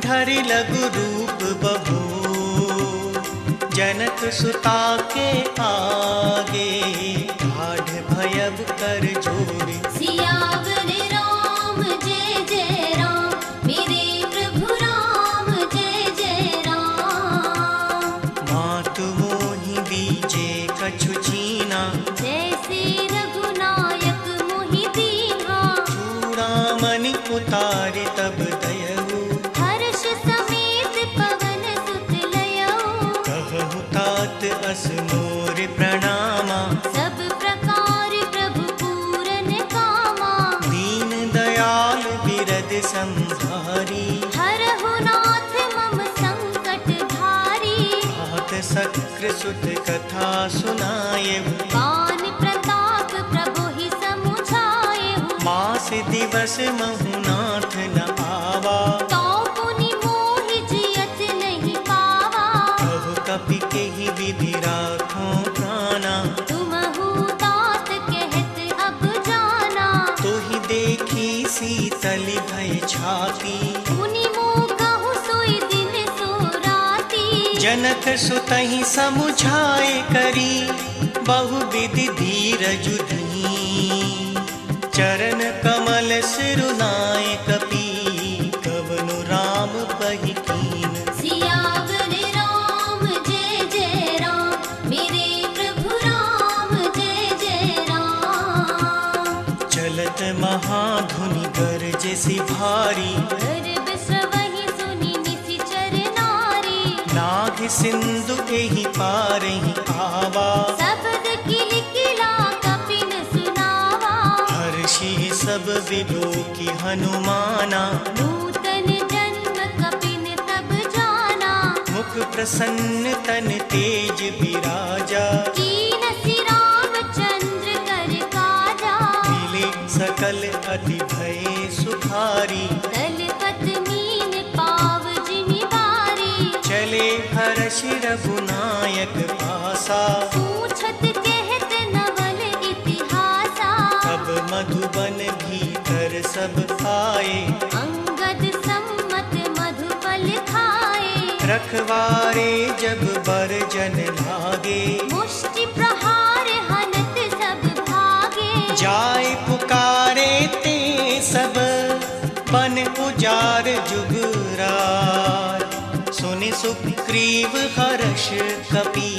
धरि लघु रूप बहो। जनक सुता के आगे ठाढ़ भयब कर जोड़ी। सियावर राम जय जय राम मेरे प्रभु राम जय जय राम। मातु मोहि बीजे कछु छीना। जैसे रघुनायक मोहि दीन्हा। चूड़ामणि उतारे तब दयऊ। हर्ष समेत पवन सुत लयऊ। कहु तात अस मोर प्रणामा। सब प्रकार प्रभु पूरन कामा। दीन दयाल बिरद संहारी। हरहु नाथ मम संकट भारी। तात सक्र सुत कथा सुनायहु। पान प्रताप प्रभु ही समुझायहु। मास दिवस महुनाथ न आवा। तो पुनि मोहि जियत नहीं पावा। कहु कपि केहि विधि राखों प्राणा। तुमहु तात कहत अब जाना। तोहि देखी शीतल भय छाती। मुनि मोह कहु सोई दिन सो राती। जनक सुतहि समुझाए करी। बहु विधि धीरजु धीं। चरण कमल सिरुनाए कपि कवनु राम पहि कीन। सियावर राम जय जय राम मेरे प्रभु राम जय जय राम। चलत महाधुनि गरजे सि भारी। गर्भ स्रवहि सुनि निशिचर नारी। नाग सिंधु एहि पारहि आवा। शब्द किलकिला कपिन सुनावा। हर्षि सब विलोकि हनुमाना। नूतन जन्म कपिन तब जाना। मुख प्रसन्न तन तेज विराजा। कीनसि रामचंद्र कर काजा। मिले सकल अति भय सुखारी। दलपत मीन पाव जिमि बारी। चले हर्षि रघुनायक पासा। पूछत कहत नवल इतिहासा। अब मधुबन भीतर सब आए। अंगद सम्मत मधुफल खाए। रखवारे जब बर जन लागे। मुष्टि प्रहार हनत सब भागे। जाय पुकारे ते सब बन उजार जुगरार। सुनि सुग्रीव हर्ष कपि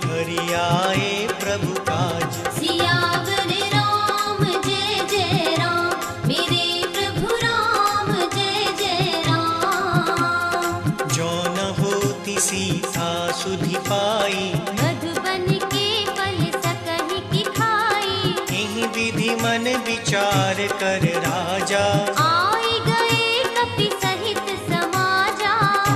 हरि आए प्रभु काज। सियावर राम जय जय राम मेरे प्रभु राम जय जय राम। जो न होती सीता सुधि पाई। मधुबन के फल सकहि की खाई। एहि विधि मन विचार कर राजा। आए गए कपि सहित समाजा।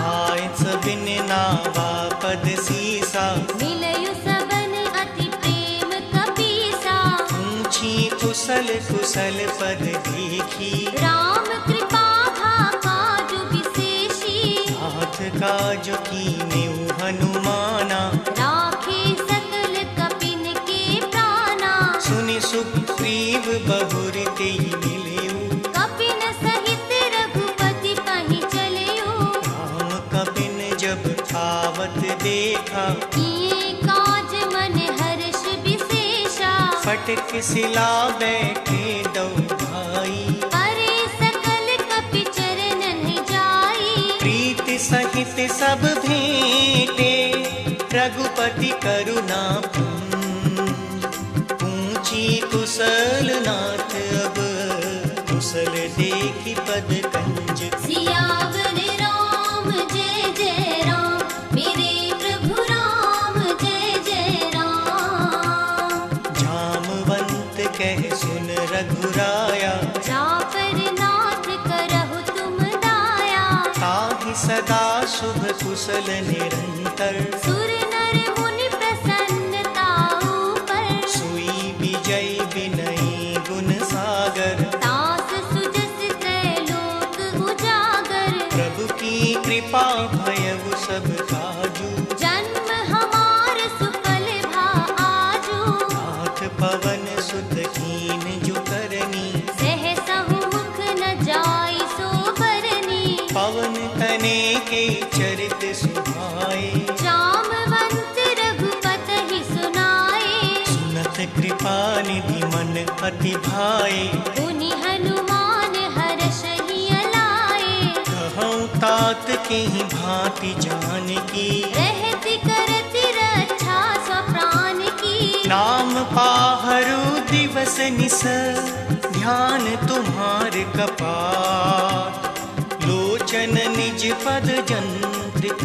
आय सबिन नावा पद सीसा। मिलयु सबन अति प्रेम कपीसा। ऊंची कुशल कुशल पद देखी। राम कृपा काज कीन्यु हनुमाना, राखे सकल कपिन के प्राणा। सुनि सुग्रीव बहुर तेहि मिलियु, कपिन सहित रघुपति पहि चलियो। राम कपिन जब आवत देखा, किए काज मन हर्ष विशेषा। फटक सिला बैठे दो भाई, परे सकल कपि चरणन जाई। प्रीति सहित सब भेंटे, रघुपति करुणा पूछी कुशल नाथ। अब कुशल देखि पद कंज, सियावर राम जय जय राम, मेरे प्रभु राम जय जय राम। जामवंत कह सुन रघुराया, जापर नाथ करहु तुम दाया। ताहि सदा शुभ कुशल निरंतर, सुर नर मुनि प्रसन्नता ऊपर। सोई विजय विनयी गुण सागर, दास सुजस त्रैलोक उजागर। प्रभु की कृपा भयउ सब काजू, जन्म हमार सुफल भा आजू। नाथ पवन सुत कीन जो करनी, सहसहु मुख न जाई सो बरनी। पवन तने के चरित सुभाए, जामवंत रघुपति सुनाए। सुनत कृपा निधि मन अति भाए। पुनि हनुमान हर्षहि अलाए। कहूँ तात के भांति जान की, रहति करति रक्षा स्वप्राण की। नाम पाहरु दिवस निस, ध्यान तुम्हार कपाट। लोचन निज पद जंत्रित,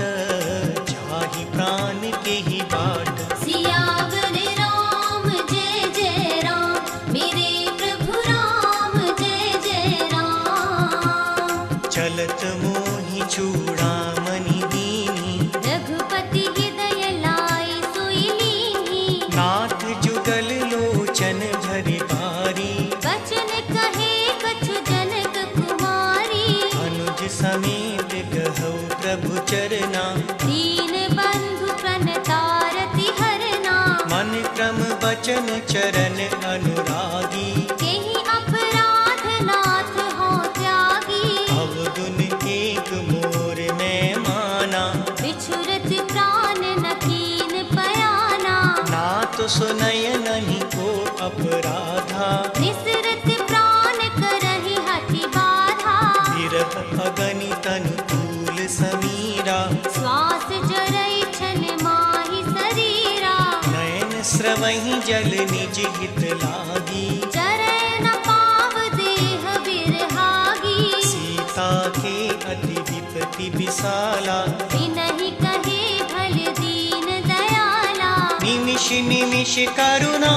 जाहि प्राण के ही बाट। सियावर राम जय जय राम, मेरे प्रभु राम जय जय राम। चलत मोहि चूड़ामणि दीनी, रघुपति हृदय लाई सोई लीनी। नाथ जुगल लोचन भरि बारी। वचन कहे कछु जनक कुमारी। अनुज समेत कहौ प्रभु चरना, दीन बंधु प्रणतारति हरना। मन क्रम बचन चरण अनुरागी। केहि अपराध नाथ हो त्यागी। अवगुण एक मोर में माना, बिछुरत प्राण न कीन पयाना। नाथ सुनय नहीं को अपराधा। निसरत प्राण करहि हठि बाधा। विरह अगणित अनुकूल समीरा, श्वास जरई छल माहि शरीरा। नयन स्रवहि जल निज हित लागी। चरै न पाव देह बिरहागी। सीता के अति विपति विशाला, बिनहि कहे भल दीन दयाला। निमिष निमिष करुणा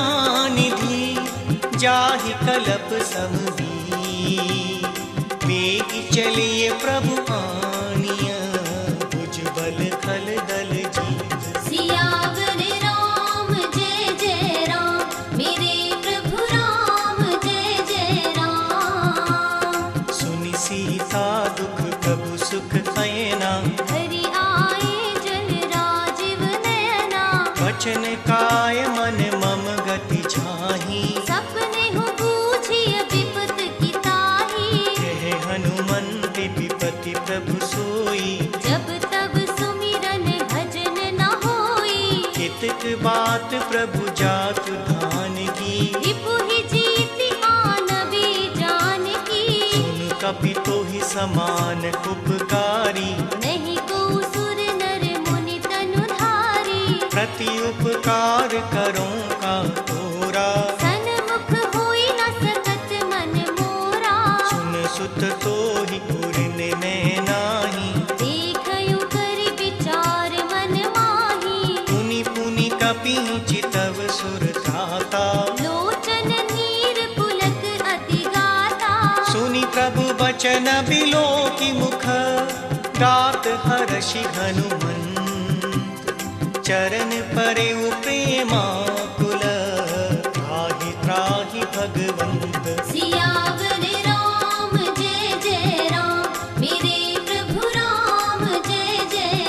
निधि, जाहि कलप समवी। वेग चलिए प्रभु आनिया, भुजबल खल दल जीत। सियावर राम जय जय राम, मेरे प्रभु राम जय जय राम। सुनि सीता दुख प्रभु सुख अयना, हरि आए जल राजीव नयना। वचन काय मन मम गति छाही। सपने हूँ बूझिय विपत की ताही। कहे हनुमंत विपति प्रभु सोई, जब तब सुमिरन भजन न होई। कितक बात प्रभु जातु धान की। रिपुहि जीति आनबी जानकी। सुन कपि तोहि समान उपकारी, नहीं को सुर नर मुनि तनुधारी। प्रति उपकार करो का तोरा। सन्मुख होई न सकत मन मोरा। सुन सुत तोहि पुरन में नाही, देखयु कर विचार मन माही। पुनि पुनि कपि चितव सुर त्राता। लोचन नीर पुलक अति गाता। सुनि प्रभु बचन बिलो की मुख, गात हर्षि हनुमंत। चरण परे प्रेमाकुल, त्राहि त्राहि भगवंत। सियावर राम जय जय राम, मेरे प्रभु राम जय जय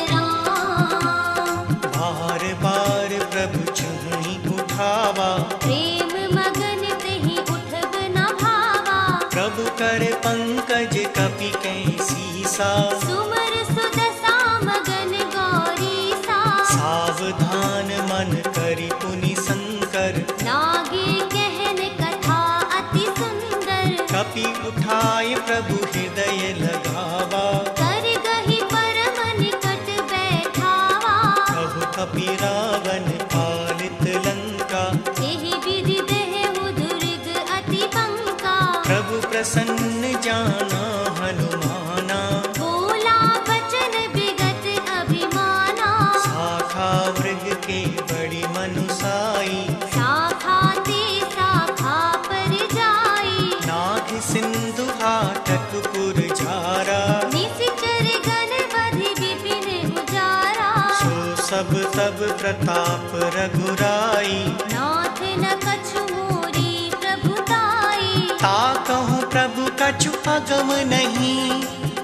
सीसा। सुमर सुदशा मगन गौरी सा। सावधान मन करि पुनि शंकर। लागे कहन कथा अति सुंदर। कपि उठाय प्रभु हृदय लगावा। कर गही परम निकट बैठावा। कहु कपि रावण पालित लंका। एहि विधि देहु दुर्ग अति पंका। प्रभु प्रसन्न जाना हनुमाना। बोला वचन विगत अभिमाना। शाखा मृग के बड़ी मनुसाई। शाखा ते शाखा पर जाई। नाग सिंधु हाटक पुर झारा। निशिचर गण बधि विपिन उजारा। सो सब तब प्रताप रघुराई। नाथ न कछु मोरी प्रभुताई। ता कहूँ प्रभु कछु अगम नहीं।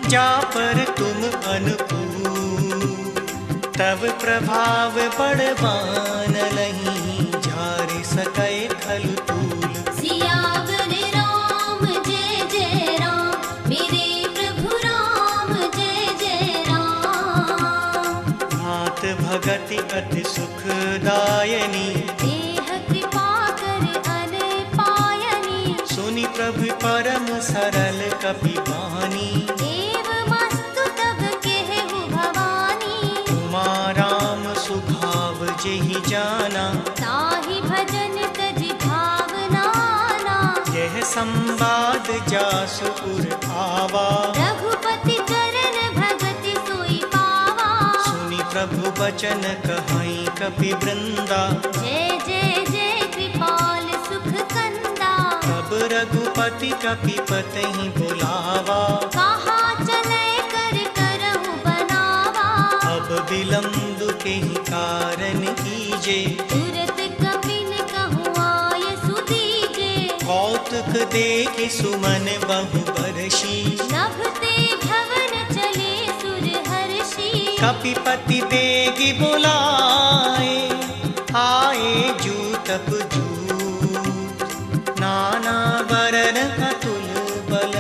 जा पर तुम अनुकूल। तब प्रभाव बड़वान लहीं। झारि सकै खलु तूल। सियावर राम जय जय राम। मेरे प्रभु राम जय जय राम। मात भगति अति सुखदायनी। देह कृपा कर अन पायनी। सुनि प्रभु परम सरल कपि बानी। एवमस्तु तब केहु भवानी। उमा राम सुभाव जेहि जाना। ताहि भजन तजि भावना ना। यह संवाद जासु उर आवा। रघुपति चरण भगति सोई पावा। सुनि प्रभु वचन कहई कपि वृंदा। जय जय जय कृपाल सुख कंदा। तब रघुपति कपि पतहि बुलावा। कहा चले कर करहु बनावा। अब विलम्ब के ही कारण कीजे। तुरत कपिन कहूँ आय सुदीजे। कौतुक देख सुमन बहु बरसी। नभते भवन चले सुर हर्षि। कपिपति बेगी बुलाए। आए जूतप जूत। नाना वरन अतुल बल।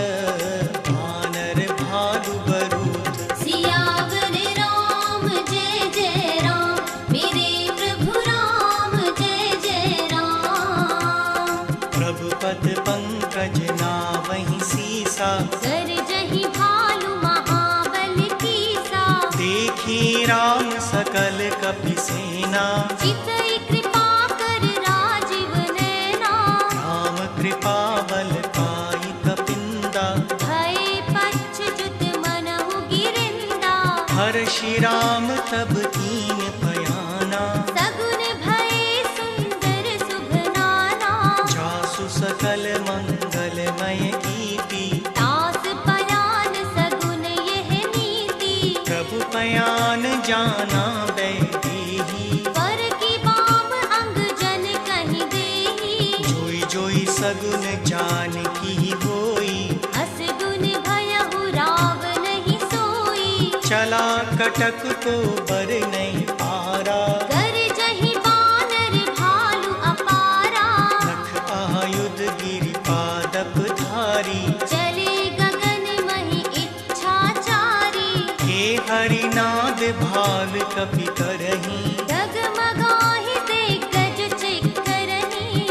वानर भालु बरूथ। सियावर राम जय जय राम। मेरे प्रभु राम जय जय राम। प्रभु पद पंकज नावहि सीसा। कर जही भालु महाबल कीसा। देखी राम सकल कपि सेना। चितई कृपा कर राजीव नैना। राम कृपा बल पाई कपिंदा। भय पच्युत मनहु गिरिंदा। हर्षि राम तब कीन पयाना। सगुन भय सुंदर शुभ नाना। जासु सकल मंगलमय कीर्ति। दास पयान सगुन यह नीति। प्रभु पयान जाना बैदेही। पर की बाम अंग जन कहीं देही। जोई जोई सगुन जान की होई। असगुन भयहु राव नहीं सोई। चला कटक को बर नहीं पारा। कर जही बानर भालु अपारा। नख आयुध गिरि पादप धारी। चले गगन मही इच्छाचारी। हे हरिनाद भाल कपि करही। डगमगाहि दिग्गज चिक्करही।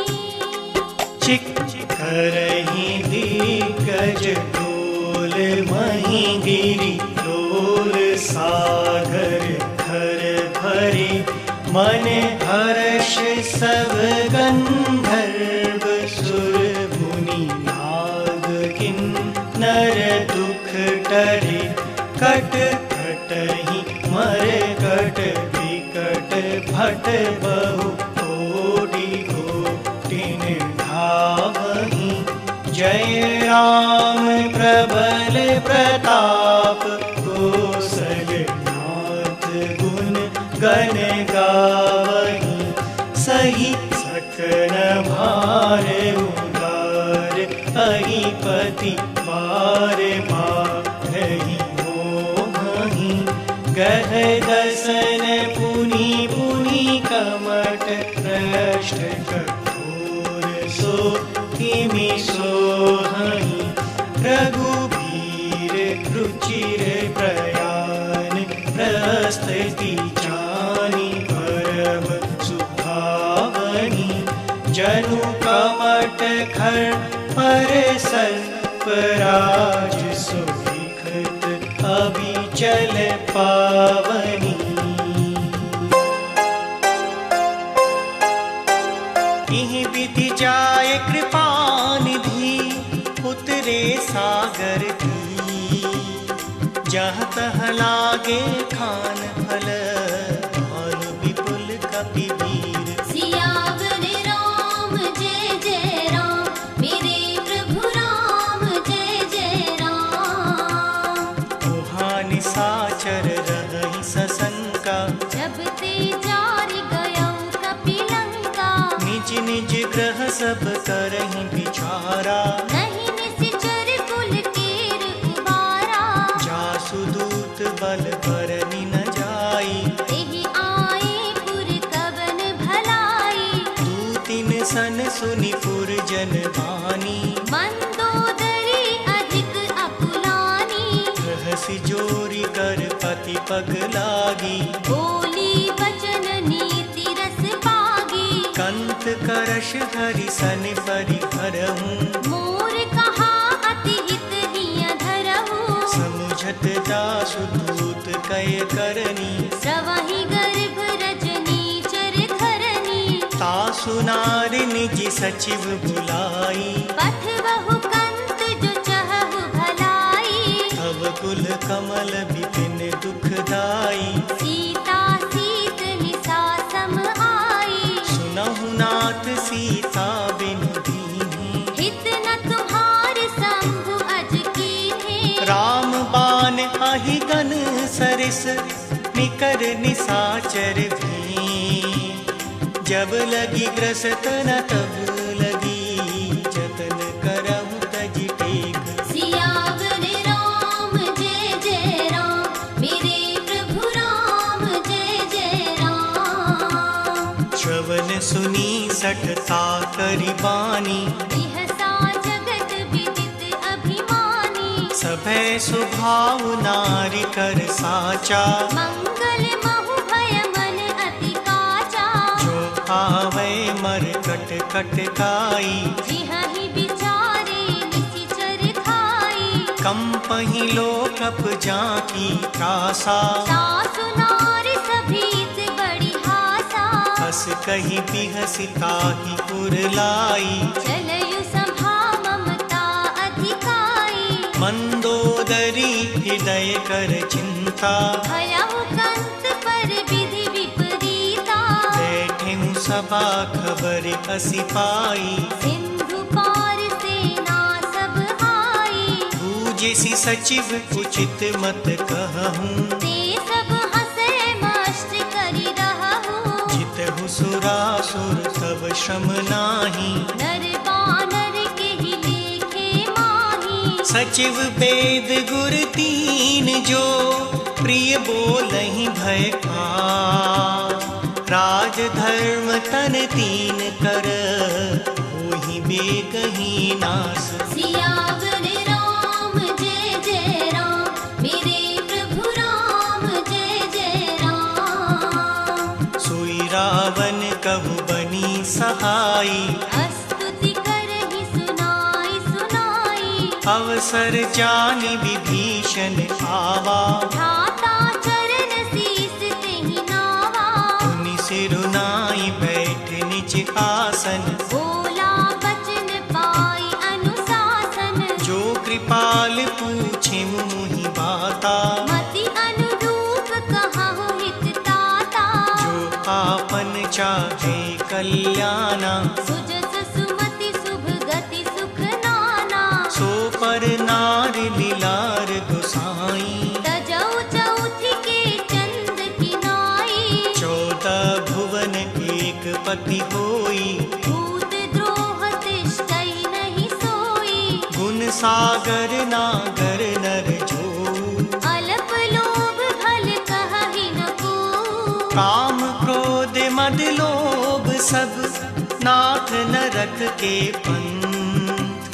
चिक करही दिग्गज डोल मही गिरि डोल। सागर घर भरी मन हर्ष सब गंधर्व सुर मुनि नाग किन्नर दुख टरे। कट कटहि मर कट विकट भट बहु कोटि कोटिन धावहि। जय राम प्रबल प्रताप। कौसलनाथ गुण गण गावहि। सही सकन भार उदार। अहिपति बार बारहि मोहि। गह दसन पुनि पुनि कमट। पृष्ठ कठोर सो किमि सोहहि। रघुबीर रुचि चिर प्रयाण प्रस्तुति जानी परम सुभावनी जनु कमट खर पर सर्पराज सुविखत अभिचल पावनी इहि विधि जाय कृपा निधि उतरे सागर की जहाँ तह लागे खान फल भानु विपुल कपिवीर सियावर राम जय जय राम मेरे प्रभु राम जय जय राम उहाँ निसाचर रहि सशंका जब ते जारि गयो कपिलंका निज निज ग्रह सब करहि विचारा नहीं निश्चर कुल केर उबारा जासु दूत बल बरनि न जाई तेहि आए पुर कवन भलाई दूतिन सन सुनि पुर जन बानी मंदोदरी अधिक अपुलानी रहसि जोरी कर पति पग लागी बोली बचन नीति रस पागी कंत करश हरि सन परिहरहूँ मोर कहा अति हित हिय धरहु समुझत दासु दूत कय करनी श्रवहि गर्भ रजनी चर धरनी तासु नारि निज सचिव बुलाई पथ बहु कंत जो चहु भलाई तव कुल कमल विपिन दुखदाई सीता सीत निसा सम आई सुनहु नाथ सीता बिनु दीन्ही हित न तुम्हार शंभु अज कीन्हे राम बान आहि गन सरिस निकर निसाचर भी जब लगी ग्रस्त न तब लगी जतन करहु तज टेक सियावर राम जय जय राम मेरे प्रभु राम जय जय राम श्रवण सुनी सठता करि बानी बिहसा जगत विदित अभिमानी सभै स्वभाव नारी कर साचा मंगल महु भय मन अति काचा जो आवे मर कट कटकाई जिहहि विचारे निशिचर खाई कंपहि लोकप जाकी त्रासा सासु नारी सभीत बड़ी हासा हस कही बिहसिताहि पुर लाई चलयु सभा ममता अधिकाई मंदोदरी हृदय कर चिंता भयहु कंत पर विधि विपरीता बैठेहु सभा खबर असी पाई सिंधु पार सेना सब आई बूझेसी सचिव उचित मत कहूँ ते सब हंसे मस्त करि रहहु जितहु सुरासुर तब श्रम नाही नर बानर केहि लेखे माही सचिव वेद गुर तीन जो प्रिय बोलहि भय का राज धर्म तन तीन कर होहि बेगहि नास सियावर राम जय जय राम मेरे प्रभु राम जय जय राम सोई रावण कबु बनी सहाई स्तुति करहि सुनाई सुनाई अवसर जानि विभीषण आवा धाता चरण शीस तेहि नावा मुनि सिरुनाई बैठ निज आसन बोला बचन पाई अनुशासन जो कृपाल पूछे मुहि बाता मति अनुरूप कहहु हित ताता जो आपन चाहे कल्याणा सुजस सुमति शुभ गति सुख नाना सो पर नार लीलार गोसाई तजौ चौथि के चंद किनाई 14 भुवन एक पति होई भूत द्रोह तिष्ठई नहीं सोई गुण सागर नागर नर जो अलप लोभ भल कहहि न को काम क्रोध मद लोभ सब नाथ नरक के पंथ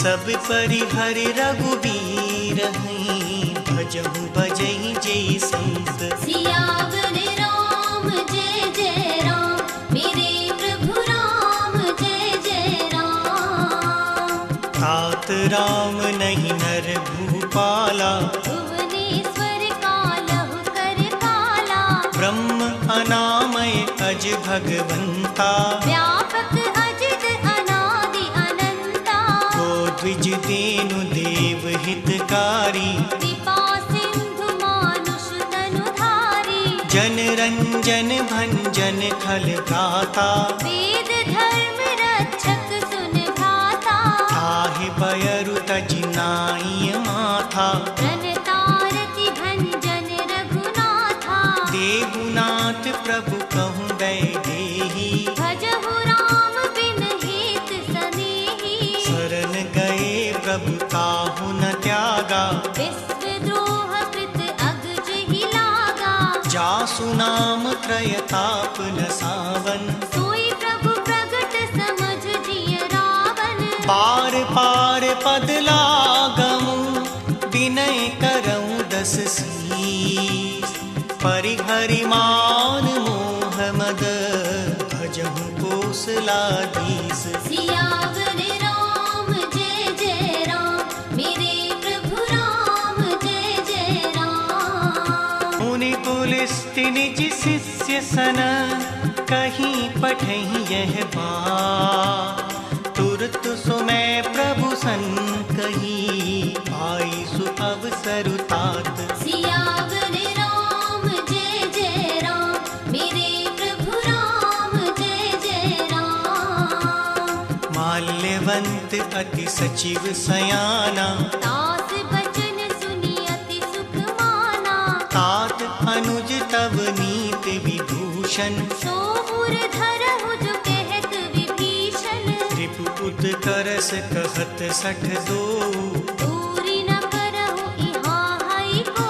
सब परिहरि रघुबीर हैं जहु बजई जय संत। सियावर राम जय जय राम, मेरे प्रभु राम जय जय राम। तात राम नहीं नर भूपाला, भुवनेश्वर कालहु कर काला। ब्रह्म अनामय अज भगवंता, व्यापक अजित अनादि अनंता। को द्विज देनु देव हितकारी, कृपा सिंधु मानुष तनुधारी। जन रंजन भंजन खल भ्राता, वेद धर्म रक्षक सुन भ्राता। ताहि बयरु तजि नाई माथा, प्रणतारति भंजन रघुनाथा। देवनाथ प्रभु कहूँ वैदेही, भजहु राम बिन हेत सनेही। शरण गए प्रभु ताहु न त्यागा, विश्वद्रोह कृत अगज ही लागा। जासु नाम त्रयताप न सावन, सोई प्रभु प्रगट समझ जिय रावण। पार पार पद लागमु, विनय करऊँ दस शीस। परिहरि मान मोह मद, भजहु कौशलाधीश। सियावर राम जय जय राम, मेरे प्रभु राम जय जय राम। मुनि पुलिस्ति निज शिष्य सन, कहीं पठहि यह बात। तुरत सुमय प्रभु सन कही, आई सु अवसर तात। सियावर राम जय जय राम, मेरे प्रभु राम जय जय राम। माल्यवंत अति सचिव सयाना, दास बचन सुनि अति सुख माना। तात अनुज तव नीत विभूषण, सो मुर धरहु जो कहत विभीषण। रिपु उत्कर्ष कहत सठ दो, दूरी न करहु इहाँ हई को।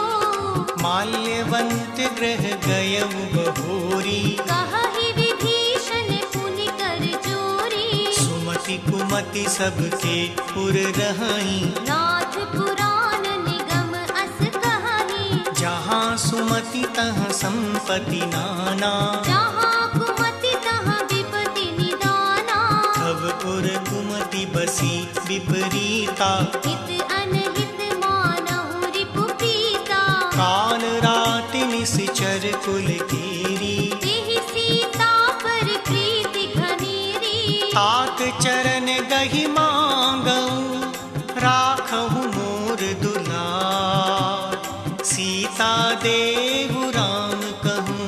माल्यवंत ग्रह गयउ बहोरी, कहहि विभीषण पुनि कर चोरी। सुमति कुमति सबके पुर रहई, नाथ पुराण निगम अस कहहि। जहाँ सुमति तहाँ संपत्ति नाना, जहाँ कुमति तहाँ विपति निदाना। तब उर कुमति बसी विपरीता, हित अनहित मानहु रिपु प्रीता। काल रात निश्चर कुल केरी, तेहि सीता पर प्रीति घनेरी। तात चरण गहि मांगऊ, राखहु मोर दुलार। सीता देहु राम कहूँ,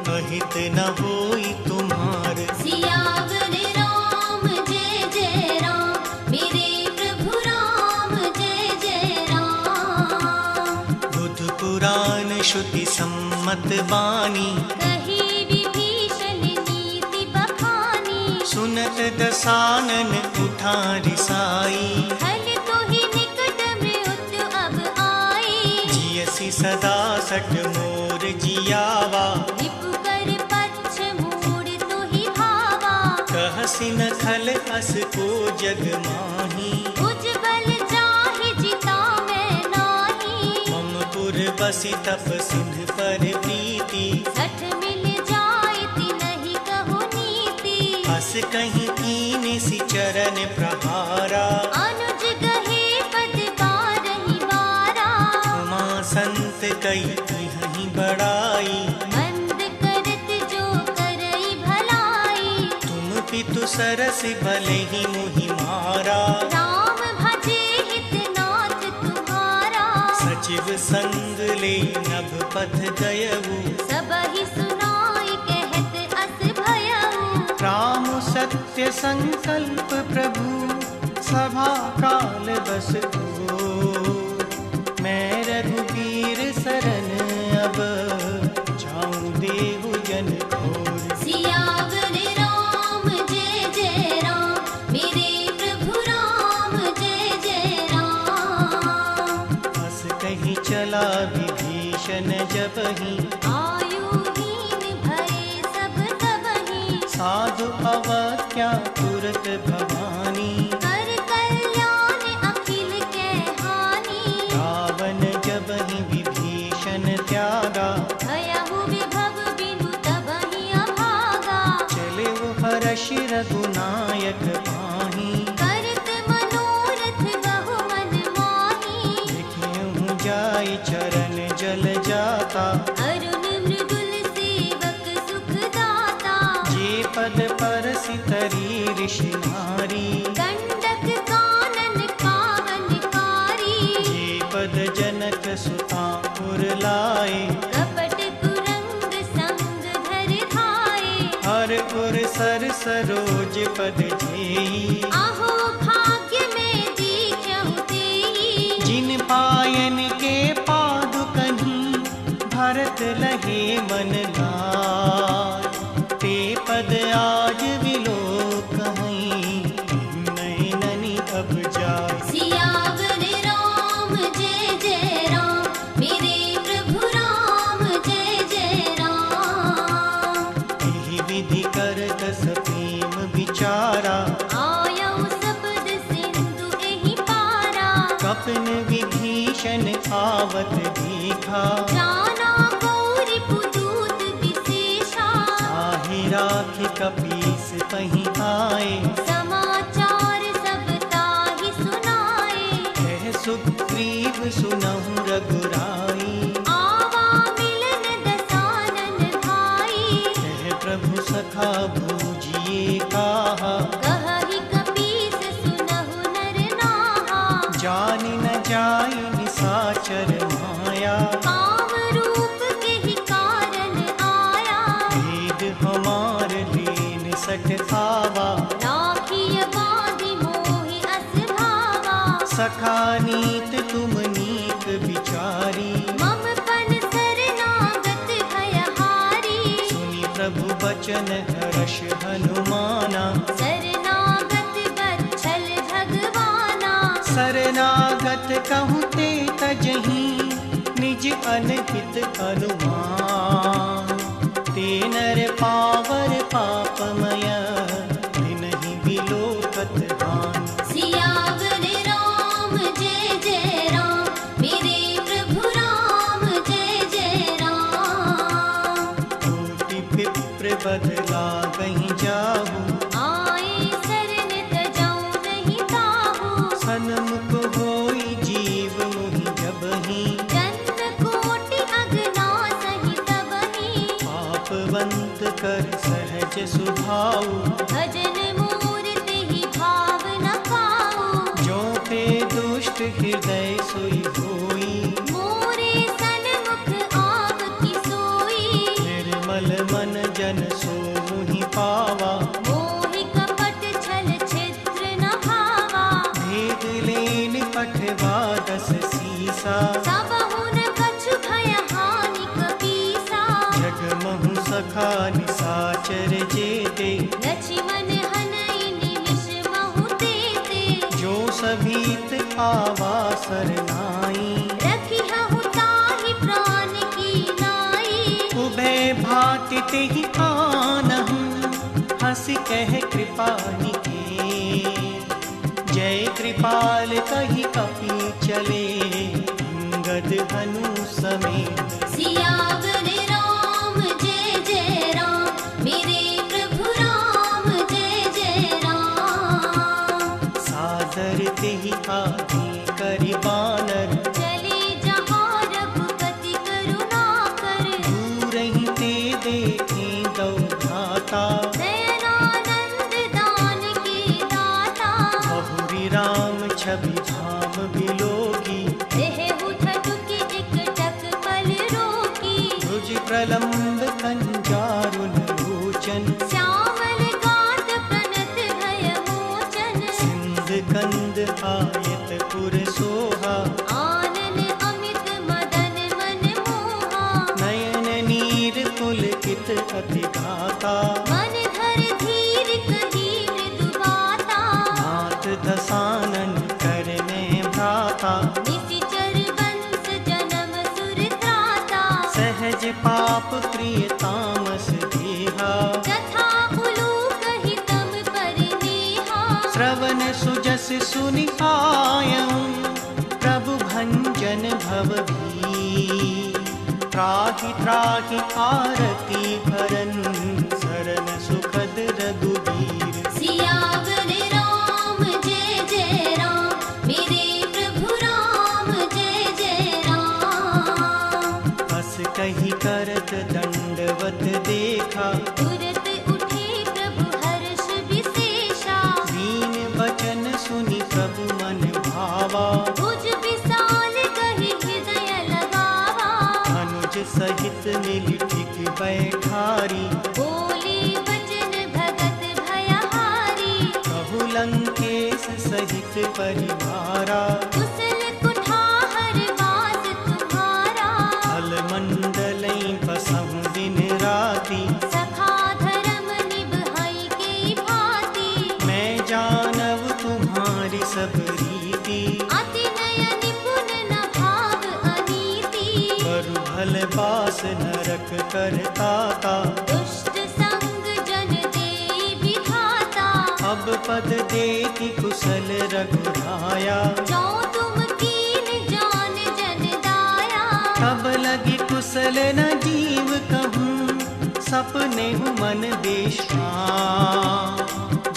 अहित न होई तुम्हार। सियावर राम जय जय राम, मेरे प्रभु राम जय जय राम। बुध पुराण श्रुति सम्मत बानी, कही विभीषण नीति बखानी। सुनत दसानन उठा रिसाई, हल तो ही निकट मृत्यु अब आई। जियसि सदा सठ मोर जियावा, रिपु कर पच्छ मूड़ तो ही भावा। कहसि न खल अस को जग माही, उज्ज्वल जाहि जिता मैं नाही। मम पुर बसि तप सिंध पर प्रीति, सठ मिल जायति नहीं कहो नीति। अस कहीं कीने सि चरण प्रहारा। अनुज गहे पद बारहि बारा। उमा संत कई तिहहि बड़ाई, मंद करत जो करई भलाई। तुम पितु सरस भले ही मुहि मारा। राम भजे हित नाथ तुम्हारा। सचिव संग ले नभ पथ गयऊ, सबहि सुनाई कहत अस भयऊ। राम सत्य संकल्प प्रभु, सभा काल बस हो। मैं रघुबीर शरण अब, जाऊं देहु जन खोर। सियावर राम जय जय राम, मेरे प्रभु राम जय जय राम। हस कहीं चला विभीषण जबहि, आयुहीन भये सब तबहि। साधु अवज्ञा तुरत भवानी। कर कल्याण अखिल के हानि। रावण जबहि अरुण मृदुल सेवक सुखदाता। जे पद परसि तरी ऋषि नारी, गंडक कानन पावनकारी। जे पद जनक सुता पुर लाए, कपट कुरंग संग धर धाये। हर उर सर सरोज पद जेई, आहो भाग्य में दीख्यहु तेई। जिन पायन के पादुकन्ही भरत लहे मन लाय। ते पद आज विलोकहीं नैननि अब जाय। सियावर राम जय जय राम, मेरे प्रभु राम जय जय राम। एहि विधि कर दस प्रेम विचारा, आयौ सबद सिंधु एहि पारा। कपन विभीषण आवत देखा, जाना गौरी पुदूत विशेषा। ताहि राखि कपीस पहीं आए। समाचार सब ताहि सुनाए। कह सुग्रीव सुनहु रघुराई, आवा मिलन दसानन भाई। कह प्रभु सखा भूजिए काहा। कहहि कपीस सुनहु नर नाहा। जानि न जाय निसाचर माया, काम रूप केहि कारण आया। भेद हमार लीन सठ खावा। राखिय बाँधि मोहि अस भावा। सखा नीत तुम नीक विचारी, मम पन शरणागत भयहारी। सुनि प्रभु बचन हर्ष हनुमाना। शरणागत बच्छल भगवाना। शरणागत कहूँ ते तजहीं, निज अनहित अनुमान। ते नर पावर पापमय, तिन्हि विलोकत हानि। सियावर राम जय जय राम, मेरे प्रभु राम जय जय राम। कोटि विप्र बदला कहीं जाहू, आए शरण तजौ नहीं ताहू। सन्मुख होई जीव मोहि जबहीं। जन्म कोटि अगना सहि तबहि। पापवंत कर सहज सुभाऊ, भजन मूर्ति ही भाव न पाऊ। जो ते दुष्ट हृदय सोई होई। मोरे सन्मुख आव की सोई। निर्मल मन जन सो मुहि पावा। मोहि कपट छल छिद्र न भावा। भेद लेन पठवा दस सीसा, सबहु न कछु भय हानि कपीसा। जगमहु सखा निसाचर जेते। लक्ष्मण हनई निमिष महु तेते। जो सभीत आवा सरनाई, रखिहु ताहि प्राण की नाई। उभय भाति तेहि आनहु, हंसि कह कृपा निकेत। जय कृपाल कहि कपि चले, अंगद हनु समेत। सियावर राम जय जय राम, मेरे प्रभु राम जय जय राम। सादर तेहि आदि करि बानर, चले जहाँ रघुपति करुणा कर। दूरहि ते देखे दौ धाता। नयनानंद दान के दाता। बहुरी राम छवि धाम बिलोगी। देहु ठठुकी एकटक पल रोकी। भुज प्रलम्ब कंजारुन लोचन, श्यामल गात प्रणत भय मोचन। सिंध कंद आयत पुर सोहा। आनन अमित मदन मन मोहा। नयन नीर पुलकित अति घाता। मन धर धीर कही मृदु बाता। नाथ दसानन करने भ्राता। निशिचर वंश जन्म सुर त्राता। सहज पाप प्रिय तामस देहा। जथा उलूक हितम परिनेहा। श्रवण सुजस सुनि आयऊं, प्रभु भंजन भव भी। त्राहि त्राहि आरती भरन, शरण सुखद रघुबीर। सियावर राम जय जय राम, मेरे प्रभु राम जय जय राम। बस कही करत दंडवत देखा। तुरत उठे प्रभु हर्ष विशेषा। दीन बचन सुनि प्रभु मन भावा। भुज विशाल कहि हृदय लगावा। अनुज सहित मिल ठीक बैठारी। बोले वचन भगत भयहारी। कहु लंकेश सहित परिवारा। कुशल कुठार वास तुम्हारा। फल मंडलई बसहु दिन राति। सखा धर्म निभाई के भांति। मैं जानव तुम्हारी सब रीति। अति नय निपुण न भाव अनीति। बरु भल बास नरक करताता। दुष्ट संग जन देई विधाता। अब पद देखि कुशल रघुराया। जो तुम कीन जान जन दाया। तब लगी कुशल न जीव कहूँ। सपने हूँ मन बेश्राम।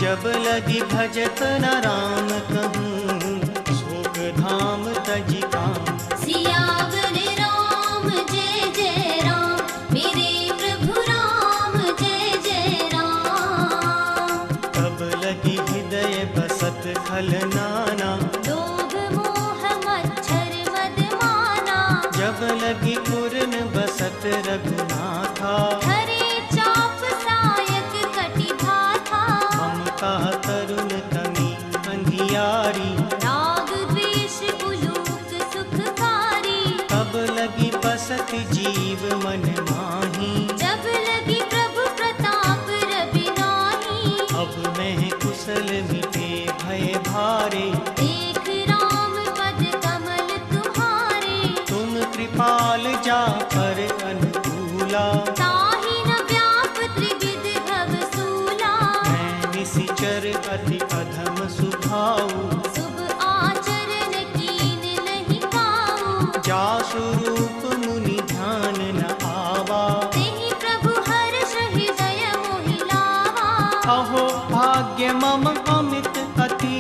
जब लगी भजत न राम कहूँ। शोक धाम तजि काम। सियावर राम जय जय राम। मेरे प्रभु राम जय जय राम। तब लगी हृदय बसत खल नाना। लोभ मोह मच्छर मद माना। जब लगी पूर्ण बसत रघुनाथा। हरे चाप सायक कटि धाथा। ममता तरुण तनी अंधियारी। राग द्वेष पुलूक सुखकारी। तब लगी बसत जीव मन माही। जब लगी प्रभु प्रताप रवि नाही। अब मैं कुशल मिटे भय भारे। देख राम पद कमल तुम्हारे। तुम कृपाल जा पर अनुकूला। ताहि न व्याप त्रिविध भव सूला। मैं निशिचर अति अधम सुभाऊ। शुभ आचरण कीन नहीं पाऊँ। जासु रूप मुनि ध्यान न आवा। तेहि प्रभु हर्ष हृदय मोहि लावा। अहो भाग्य मम अमित अति।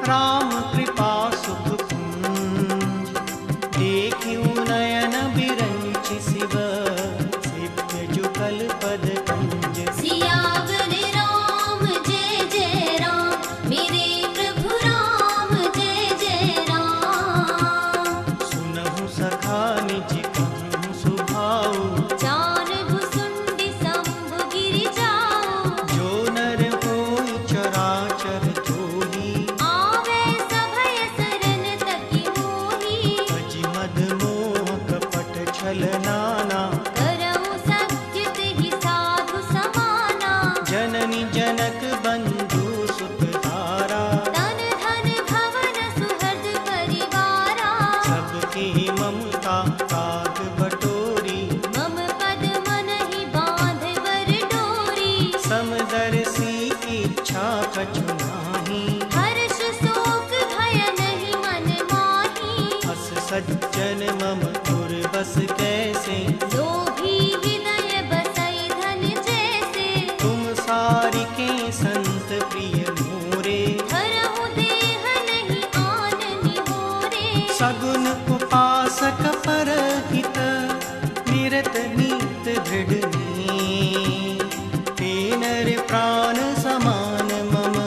राम कृपा सुख पुंज। देखिउ नयन बिरंचि शिव। सेव्य जुगल पद कुंज। सियावर राम जय जय राम। मेरे प्रभु राम जय जय राम। सुनहु सखा निज कहूँ सुभाऊ। जान भुसुंडी शंभु गिरि जाओ। जो नर होई चराचर जोही। आवे सभय शरण तकी मोही। अजि मद मोह कपट छल नाना। करऊँ सत्य तेहि साधु समाना। जननी जनक बंधु सुत तारा। तन धन भवन सुहृद परिवारा। सबके ममता काग बटोरी। मम पद मनहि बांध बर डोरी। समदर्शी इच्छा कछु नाही। हर्ष शोक भय नहीं मन माही। अस सज्जन मम पुर बस कैसे। लोभी हृदय बसई धन जैसे। तुम सारिके संत प्रिय मोरे। धरहु देह नहीं आन निहोरे। सगुन उपासक परहित। निरत नीत दृढ़ ते नर प्राण समान मम।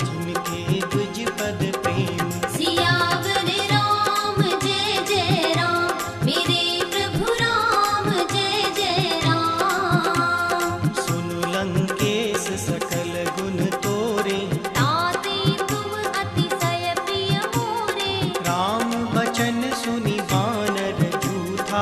जिनके तुझ पद प्रेम। सियावर राम जय जय राम। मेरे प्रभु राम जय जय राम। सुनु लंकेश सकल गुण तोरे। ताते तुम अतिशय प्रिय मोरे। राम बचन सुनि वानर जूथा।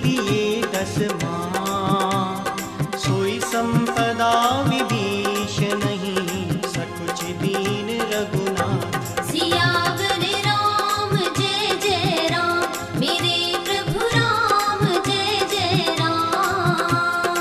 दिए 10 माँ। सोई संपदा विभीष नहीं, सकुच दीन रघुनाथ। सियावर राम जय जय राम, मेरे प्रभु राम जय जय राम।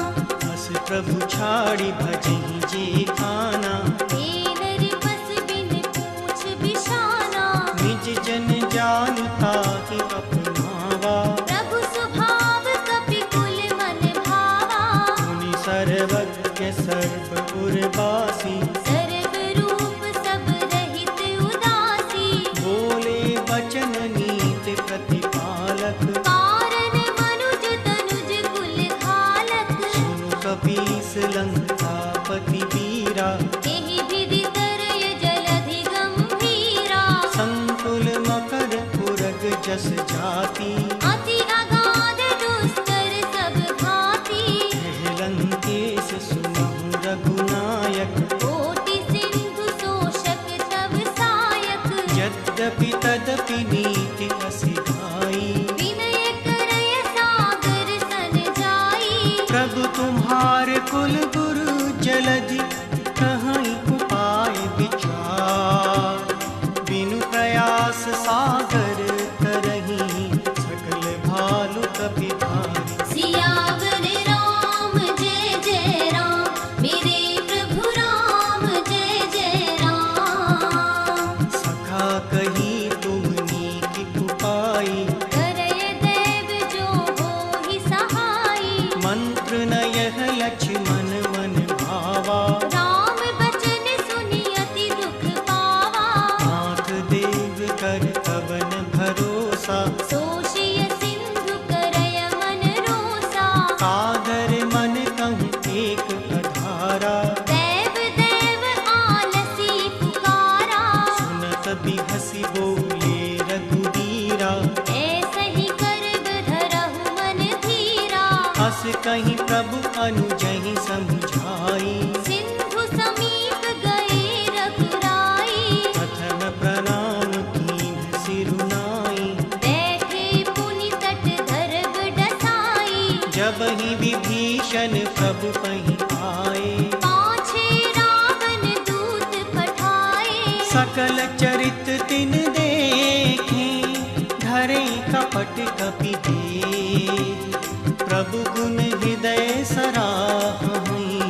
बस प्रभु छाड़ी भजहि जे खाना, तेनर बस बिन पूछ बिशाना। निज जन जानता ही अपनावा, प्रभु स्वभाव कपि कुल मन भावा। मुनि सर्वज्ञ सर्व उर्वासी, सर्व रूप सब रहित उदासी। बोले वचन नीति प्रतिपालक। कारण मनुज तनुज कुल घालक। सुनु कपीस लंकापति वीरा, एहि विधि तरय जलधि गंभीरा। संकुल मकर पुरग जस जाति, अति अगाध दुस्तर सब घाती। कह लंकेश सुनहु रघुनायक। कोटि सिंधु शोषक तव सायक। यद्यपि तदपि नीति असिधाई, विनय करय सागर सन जाई। प्रभु तुम्हारे कुल गुरु जलधि, कहीं उपाय विचार। बिनु प्रयास सागर तरही, सकल भालु कपि भारी। सियावर राम जय जय राम, मेरे प्रभु राम जय जय राम। सखा कही तुम नीति उपाई, करय देव जो होहि सहाई। मंत्र न यह लक्ष्मण मन भावा। राम बचन सुनि अति दुख पावा। नाथ देव कर कवन भरोसा, सोषिय सिंधु करय मन रोसा। सादर मन कहूँ एक अधारा। देव देव आलसी पुकारा। सुनत बिहसी बोले रघुबीरा, ऐसहि करब धरहु मन धीरा। हस कहीं प्रभु अनुजहि समझाई। सिंधु समीप गए रघुराई। प्रथम प्रणाम कीन्ह सिरुनाई। बैठे पुनि तट धरब डसाई। जब ही विभीषण प्रभु पहीं आए, पाछे रावण दूत पठाए। सकल चरित तिन देखे, धरे कपट कपि भेद। प्रभु गुण हृदय सराहहि,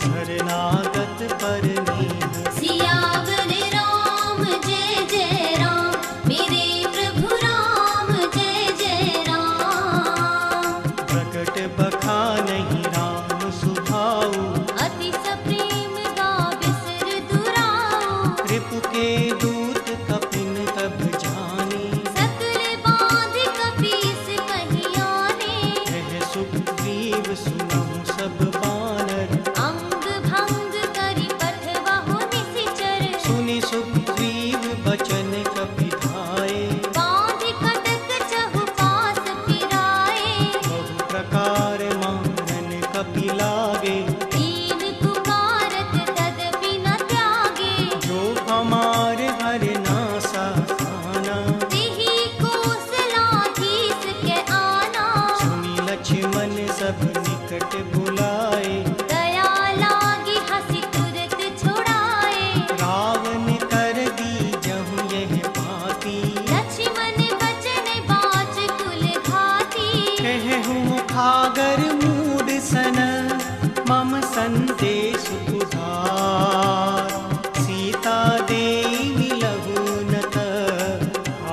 शरणागत परनेह। सियावर राम जय जय राम, मेरे प्रभु राम जय जय राम। प्रकट बखानहि राम सुभाऊ, अति सप्रेम गा बिसर दुराऊ। रिपु के दूत कपिन तब जाने। सकल बाँध कपीस कहीं आने। कह सुग्रीव सुनहु सब बानर, अंग भंग करि पठवहु निशिचर। सुनि सुग्रीव बचन कपि धाये। बाँध कटक चहुपास फिराए। बहु प्रकार मानन कपि लागे, दीन पुकारत तदपि न त्यागे। जो हमार हर नासा खाना। तिहि कौशलाधीश के आना। सुनि लक्ष्मण सब निकट बुलाए, दया लागी हँसी तुरत छुड़ाए। रावण कर दी जहु यह बाती। लक्ष्मण बचन बाच कुल घाती। कहु मुखागर मूड सन, मम संदेश उधार। सीता देई मिलहु न त,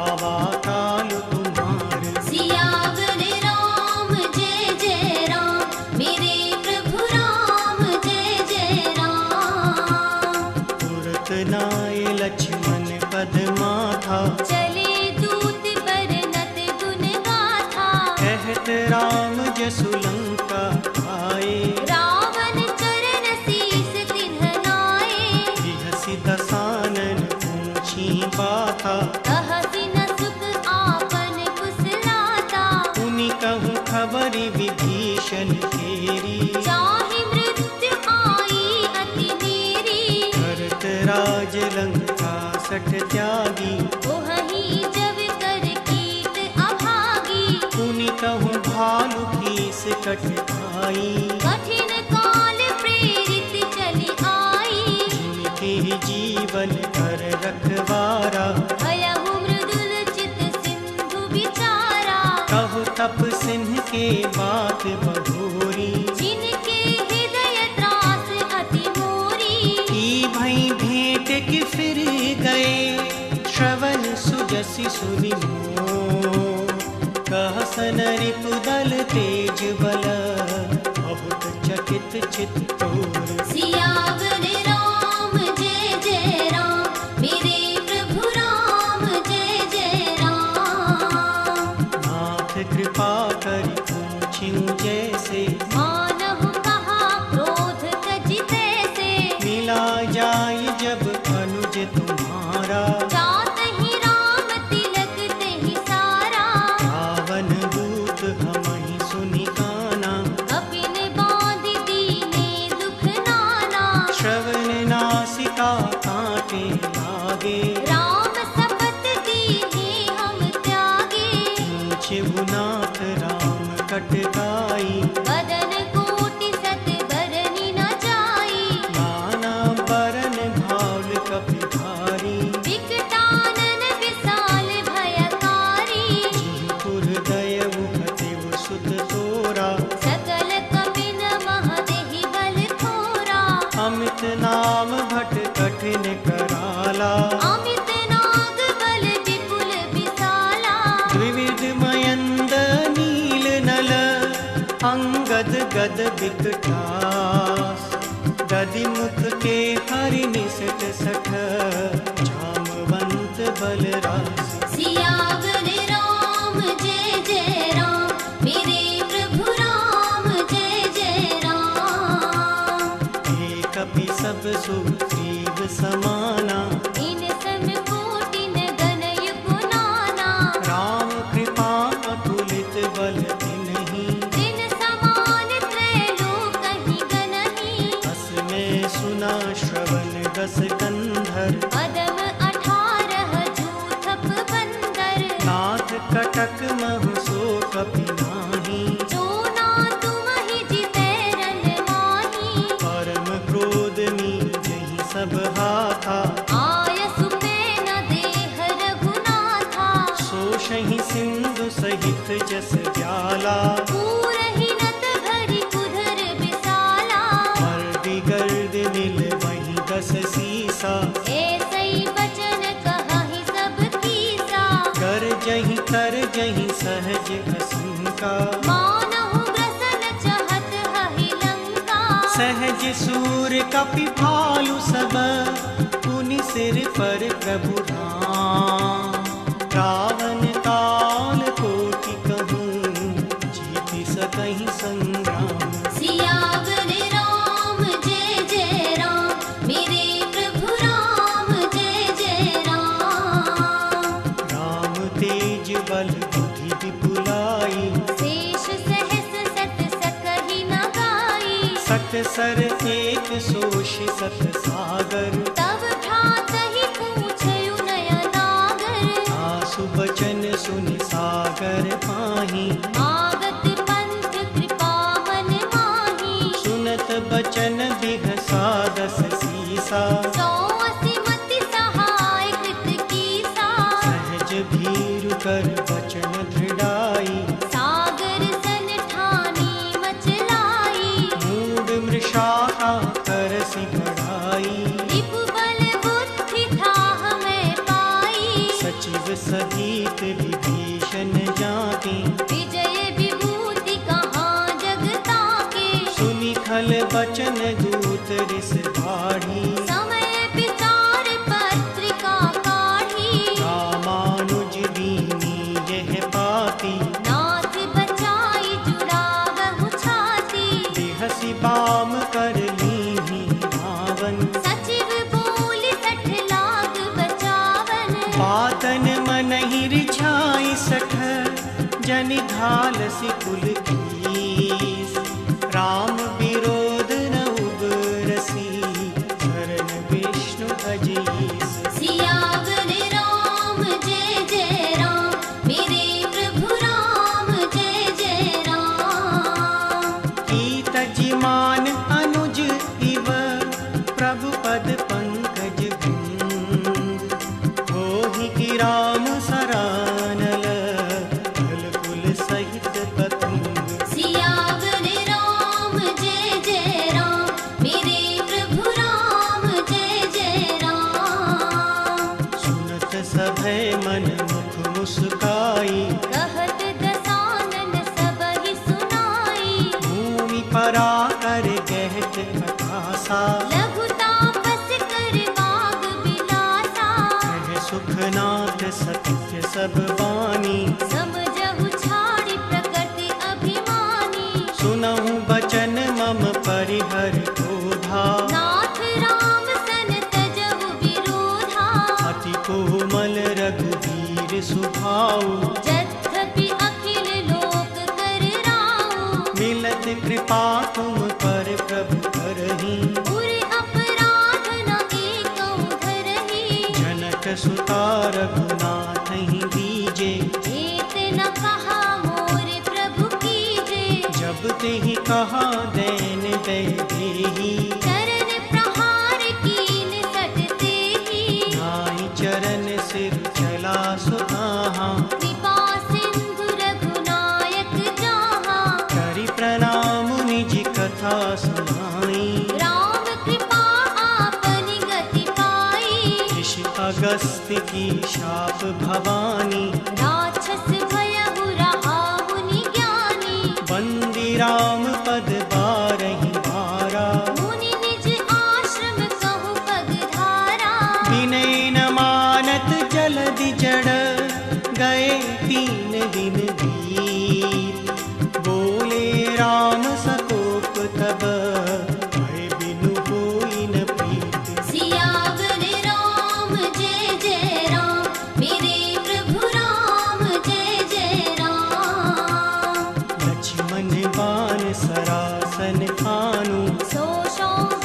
आवा काल तुम्हार। सियावर राम जय जय राम, मेरे प्रभु राम जय जय राम। तुरत नाय लक्ष्मण पद माथा, चले दूत बरनत गुण गाथा। कहत राम जसु लंका आए। रावण चरण शीस तिन्ह नाए। बिहसि दसानन पूछी बाथा, कहसि न सुख आपन कुशलाता। पुनि कहूँ खबरि विभीषण तेरी। चाहि मृत्यु आई अति नेरी। भरत राज लंका सठ त्यागी, ओहहि जब कर कीट अभागी। पुनि कहूँ भालु निसकट आई। कठिन काल प्रेरित चली आई। जिनके जीवन कर रखवारा, भयहु मृदुल चित सिंधु बिचारा। कहो तप सिंह के बात बहोरी, जिनके हृदय त्रास अति मोरी। की भई भेंट कि फिर गए, श्रवण सुजसि सुनि मोह। कहसन रिपुदल तेज बल, बहुत चकित चित्तोर। सियावर राम जय जय राम, मेरे प्रभु राम जय जय राम। नाथ कृपा करि पूछिउ जैसे, मानहु कहा क्रोध तजि तैसे। मिला जाय जब अनुज तुम्हारा, जातहि राम तिलक तेहि सारा। रावण दूत हमहि सुनि काना, कपिन बाँधि दीने दुख नाना। श्रवण नासिका कांटे लागे, राम शपथ दीने हम त्यागे। पूछिउ नाथ राम कटकाई, बदन कोटि सत बरनि न जाई। नाना बरन भाल कपिधारी। विकटानन विशाल भयकारी। जिनपुर दयउ कतिउ सुत तोरा, सकल कपिन महदेहि बल थोरा। अमित नाम भट कठिन कराला, अमित नाग बल विपुल विशाला। द्विविध मयंद नील नल, अंगद गद विकटास। दधि मुख के हरि निसट सठ, जामवंत बलरास। सियावर राम जय जय राम, मेरे प्रभु राम जय जय राम। हे कपि सब सुग्रीव समाना, इन सम कोटि न गनय गुनाना। राम कृपा अतुलित बल तिन्हि, दिन समान त्रैलोकहि गनहि। अस में सुना श्रवण दस कंधर। पदम 18 जूथप बंदर। नाथ कटक महु सो कपि नाही, जो ना तुमहि जितै रन माही। परम क्रोध मीजहि सब हाथा। आयसु न देह रघुनाथा। सोषहि सिंधु सहित जस जाला, पूरहि नत भरि कुधर विशाला। मर्दि गर्द नील वही दस सीसा। ऐसै बचन कहहि सब कीसा। कर जहि तर जहि सहज असंका, मानहु ग्रसन चहत हहि लंका। सहज सूर कपि भालु सब, पुनि सिर पर प्रभु राम। रावण काल कोटि कहूँ, जीति सकहि संग्राम। सियावर राम जय जय राम, मेरे प्रभु राम जय जय राम। राम तेज बल बुद्धि विपुलाई, शेष सहस सत सकहि न गाई। सत सर एक सोष सत सागर। तब भ्रातहि पूछयु नयनागर। आसु बचन सुनि सागर पाहि, आगत पंथ कृपा मन माही। सुनत बचन बिहसा दस सीसा। 180 मति सहाय कृत कीसा। सहज भीरु कर बचन दृढ़ाई, सागर सन ठानी मचलाई। मूढ़ मृषा करसि बढ़ाई। रिपु बल बुद्धि थाह मैं पाई। सचिव सहित विभीषण जाके, विजय विभूति कहाँ जग ताके। सुनि खल बचन दूत रिस बाढ़ी। समय विचार पत्रिका काढ़ी। रामानुज दीनी यह पाती, नाथ बचाई जुड़ावहु छाती। बिहसि बाम कर लीन्ही रावण। सचिव बोलि 60 लाख बचावन। पातन मनहि रिझाई सठ, जनि घालसि कुल कीस। राम विरोध न उबरसी, शरण विष्णु अजीस। सियावर राम जय जय राम, मेरे प्रभु राम जय जय राम। अजिमान अनुज इव प्रभु पद पंकज बिंद होहि कि राम सरानल कुल कुल सहित पतंग। सियावर राम जय जय राम मेरे प्रभु राम जय जय राम। सुनत सभै मन मुख मुस्काई कहत दसानन सबहि सुनाई। भूमि परा कर कहत कथासा लघु तापस कर बाग बिलासा। कह सुखनाथ सत्य सब बानी समझहु छाड़ि प्रकृति अभिमानी। सुनहु बचन मम परिहर क्रोधा नाथ राम सन तजहु विरोधा। अति कोमल रघुवीर सुभाऊ यद्यपि अखिल लोक कर राऊ। मिलत कृपा तुम पर प्रभु करही उर अपराध न एकौ धरहि। जनक सुता रघुनाथ ही दीजे एत न कहा मोर प्रभु कीजे। जब तेहि कहा देन दे देही चरण प्रहार कीन सटते ही। नाई चरण सिर चला सुताहा कृपा सिंधु रघुनायक जाहा। करि प्रणाम निज कथा सुनाई राम कृपा आपनि गति पाई। ऋषि अगस्त्य की शाप भवानी राक्षस भयहु रहाहु निज्ञानी। बंदी राम पद बारहि बारा मुनि निज आश्रम कहु पगधारा। विनय न मानत जलदि जड़ गए 3 दिन बीत। बोले राम सकोप तब भय बिनु होई न प्रीत। सियावर राम जय जय राम मेरे प्रभु राम जय जय राम। लक्ष्मण बाण सरासन खानु सो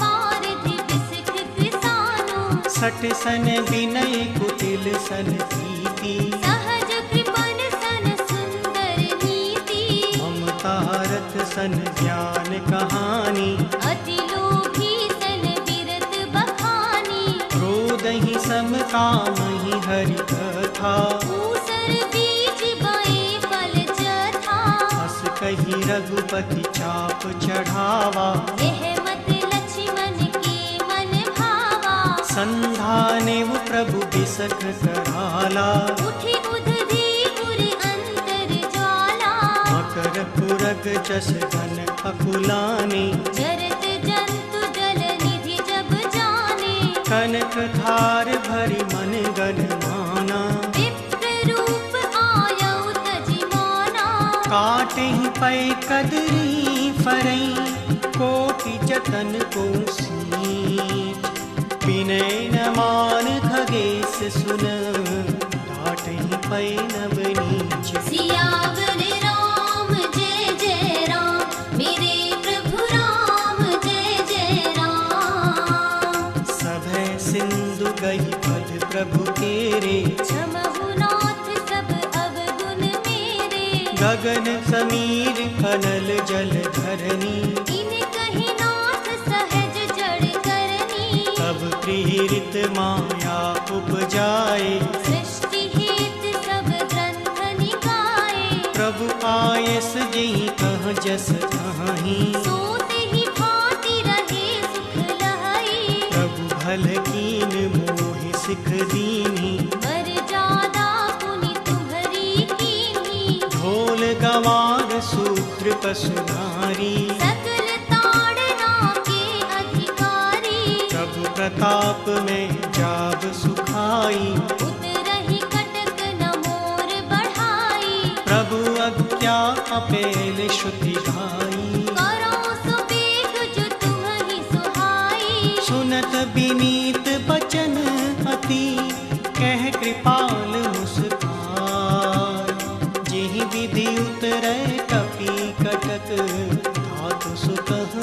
पारधि विसकृत सानु। सट सन विनय कुटिल सन प्रीति सहज कृपन सन सुंदर नीति। ममता रथ सन ज्ञान कहानी अति लोभी सन बिरत बखानी। क्रोध ही सम काम ही हरि कथा ऊसर बीज बए फल जथा। हस कही रघुपति चाप चढ़ावा यह मत लक्ष्मण के मन भावा। संधाने वो प्रभु बिसख कराला उठि उधि उर अंतर ज्वाला। मकर पुरग जस घन अकुलाने जरत जंतु जल निधि जब जाने। कनक धार भरी मन गन माना विप्र रूप आयौ तजिमाना। काटे ही पै कदरी फरई कोटि जतन को सींच। विनय न मान खगेश सुन डांट ही पै नब नीच। सियावर राम जय जय राम मेरे प्रभु राम जय जय राम। सभै सिंधु गई पद प्रभु तेरे क्षमहु नाथ सब अवगुण मेरे। गगन समीर कनल जल धरनी इन कहि नाथ सहज जड़ करनी। तब प्रेरित माया उपजाए सृष्टि हेत सब ग्रंथ निकाये। प्रभु आयस जेहि कह जस कहीं सोते ही भांति रहे सुख लहई। प्रभु भल कीन मोहि सिख दीनी वर जादा पुनि तुम्हरी कीन्ही। ढोल गवार सूत्र पशु नारी सकल ताड़ना के अधिकारी। प्रभु प्रताप में जाब सुखाई उतरहि कटक न मोर बढ़ाई। प्रभु अज्ञा अपेल श्रुति गाई करो सो बेग जो तुम्हि सुहाई। सुनत विनीत बचन अति कह कृपाल मुस्कान। जेहि विधि उतरै कपि कटक धातु सुतह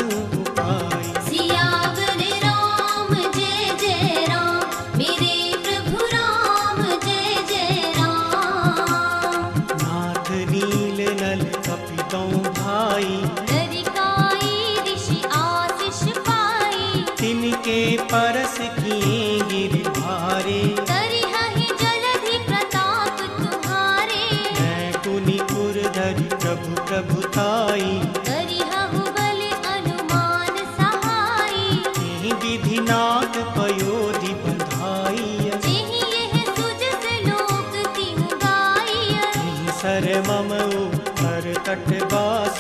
उपाय। सियावर राम जय जय राम मेरे प्रभु राम जय जय राम। नाथ नील नल कपि तौ भाई दरिकाई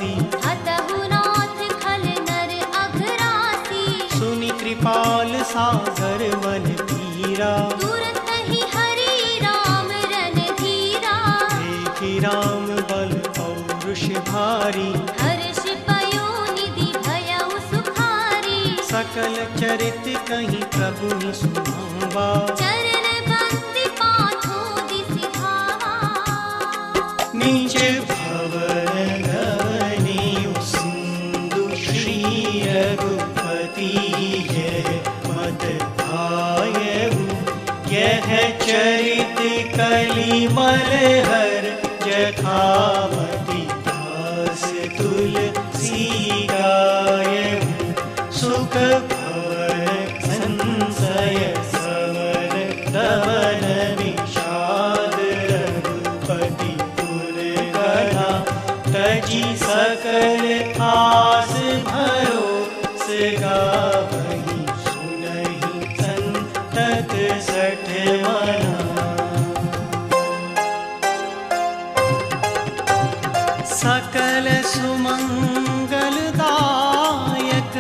दासी। हतहु नाथ खल नर अघरासी। सुनि कृपाल सागर मन पीरा। तुरत ही हरि राम रणधीरा। देखि राम बल पौरुष भारी। हर्ष पयोनिधि भयउ सुखारी। सकल चरित कहीं प्रभु सुनावा। चरण बंदी पाछू दिसि धावा। नीच भवन धवनीयु सिंधु श्री रघुपति यह मत आयहु। यह चरित कलिमल हर जथामति दास तुलसी गायहु। सुख भवन संशय समर धवन विषाद रघुपति पुर गढ़ा। तजी सकल आस भरोस गावहि। सुनहि संतत सठ मना। सकल सुमंगलदायक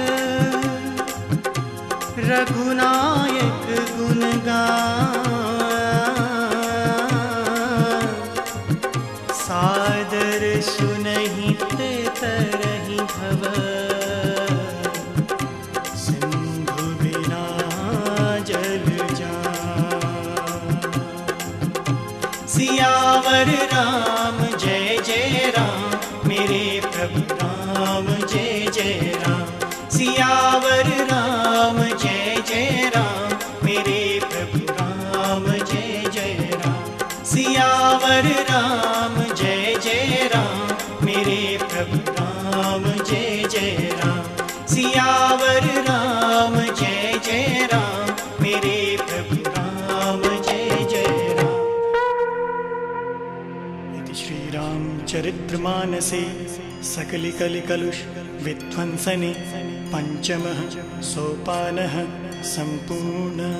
रघुनायक गुण गान। सादर सुनहि ते तरहि भव। सिंधु बिना जल जान। सियावर राम जय जय राम। मेरे प्रभु राम जय जय राम। सियावर राम जय जय राम। मेरे प्रभु राम जय जय राम। सियावर राम जय जय राम। मेरे प्रभु राम जय जय राम। सियावर राम जय जय राम। मेरे प्रभु राम जय जय राम। इति श्री रामचरितमानसे सकलिकलिकलुष विध्वंसने पंचमः सोपानः संपूर्णः।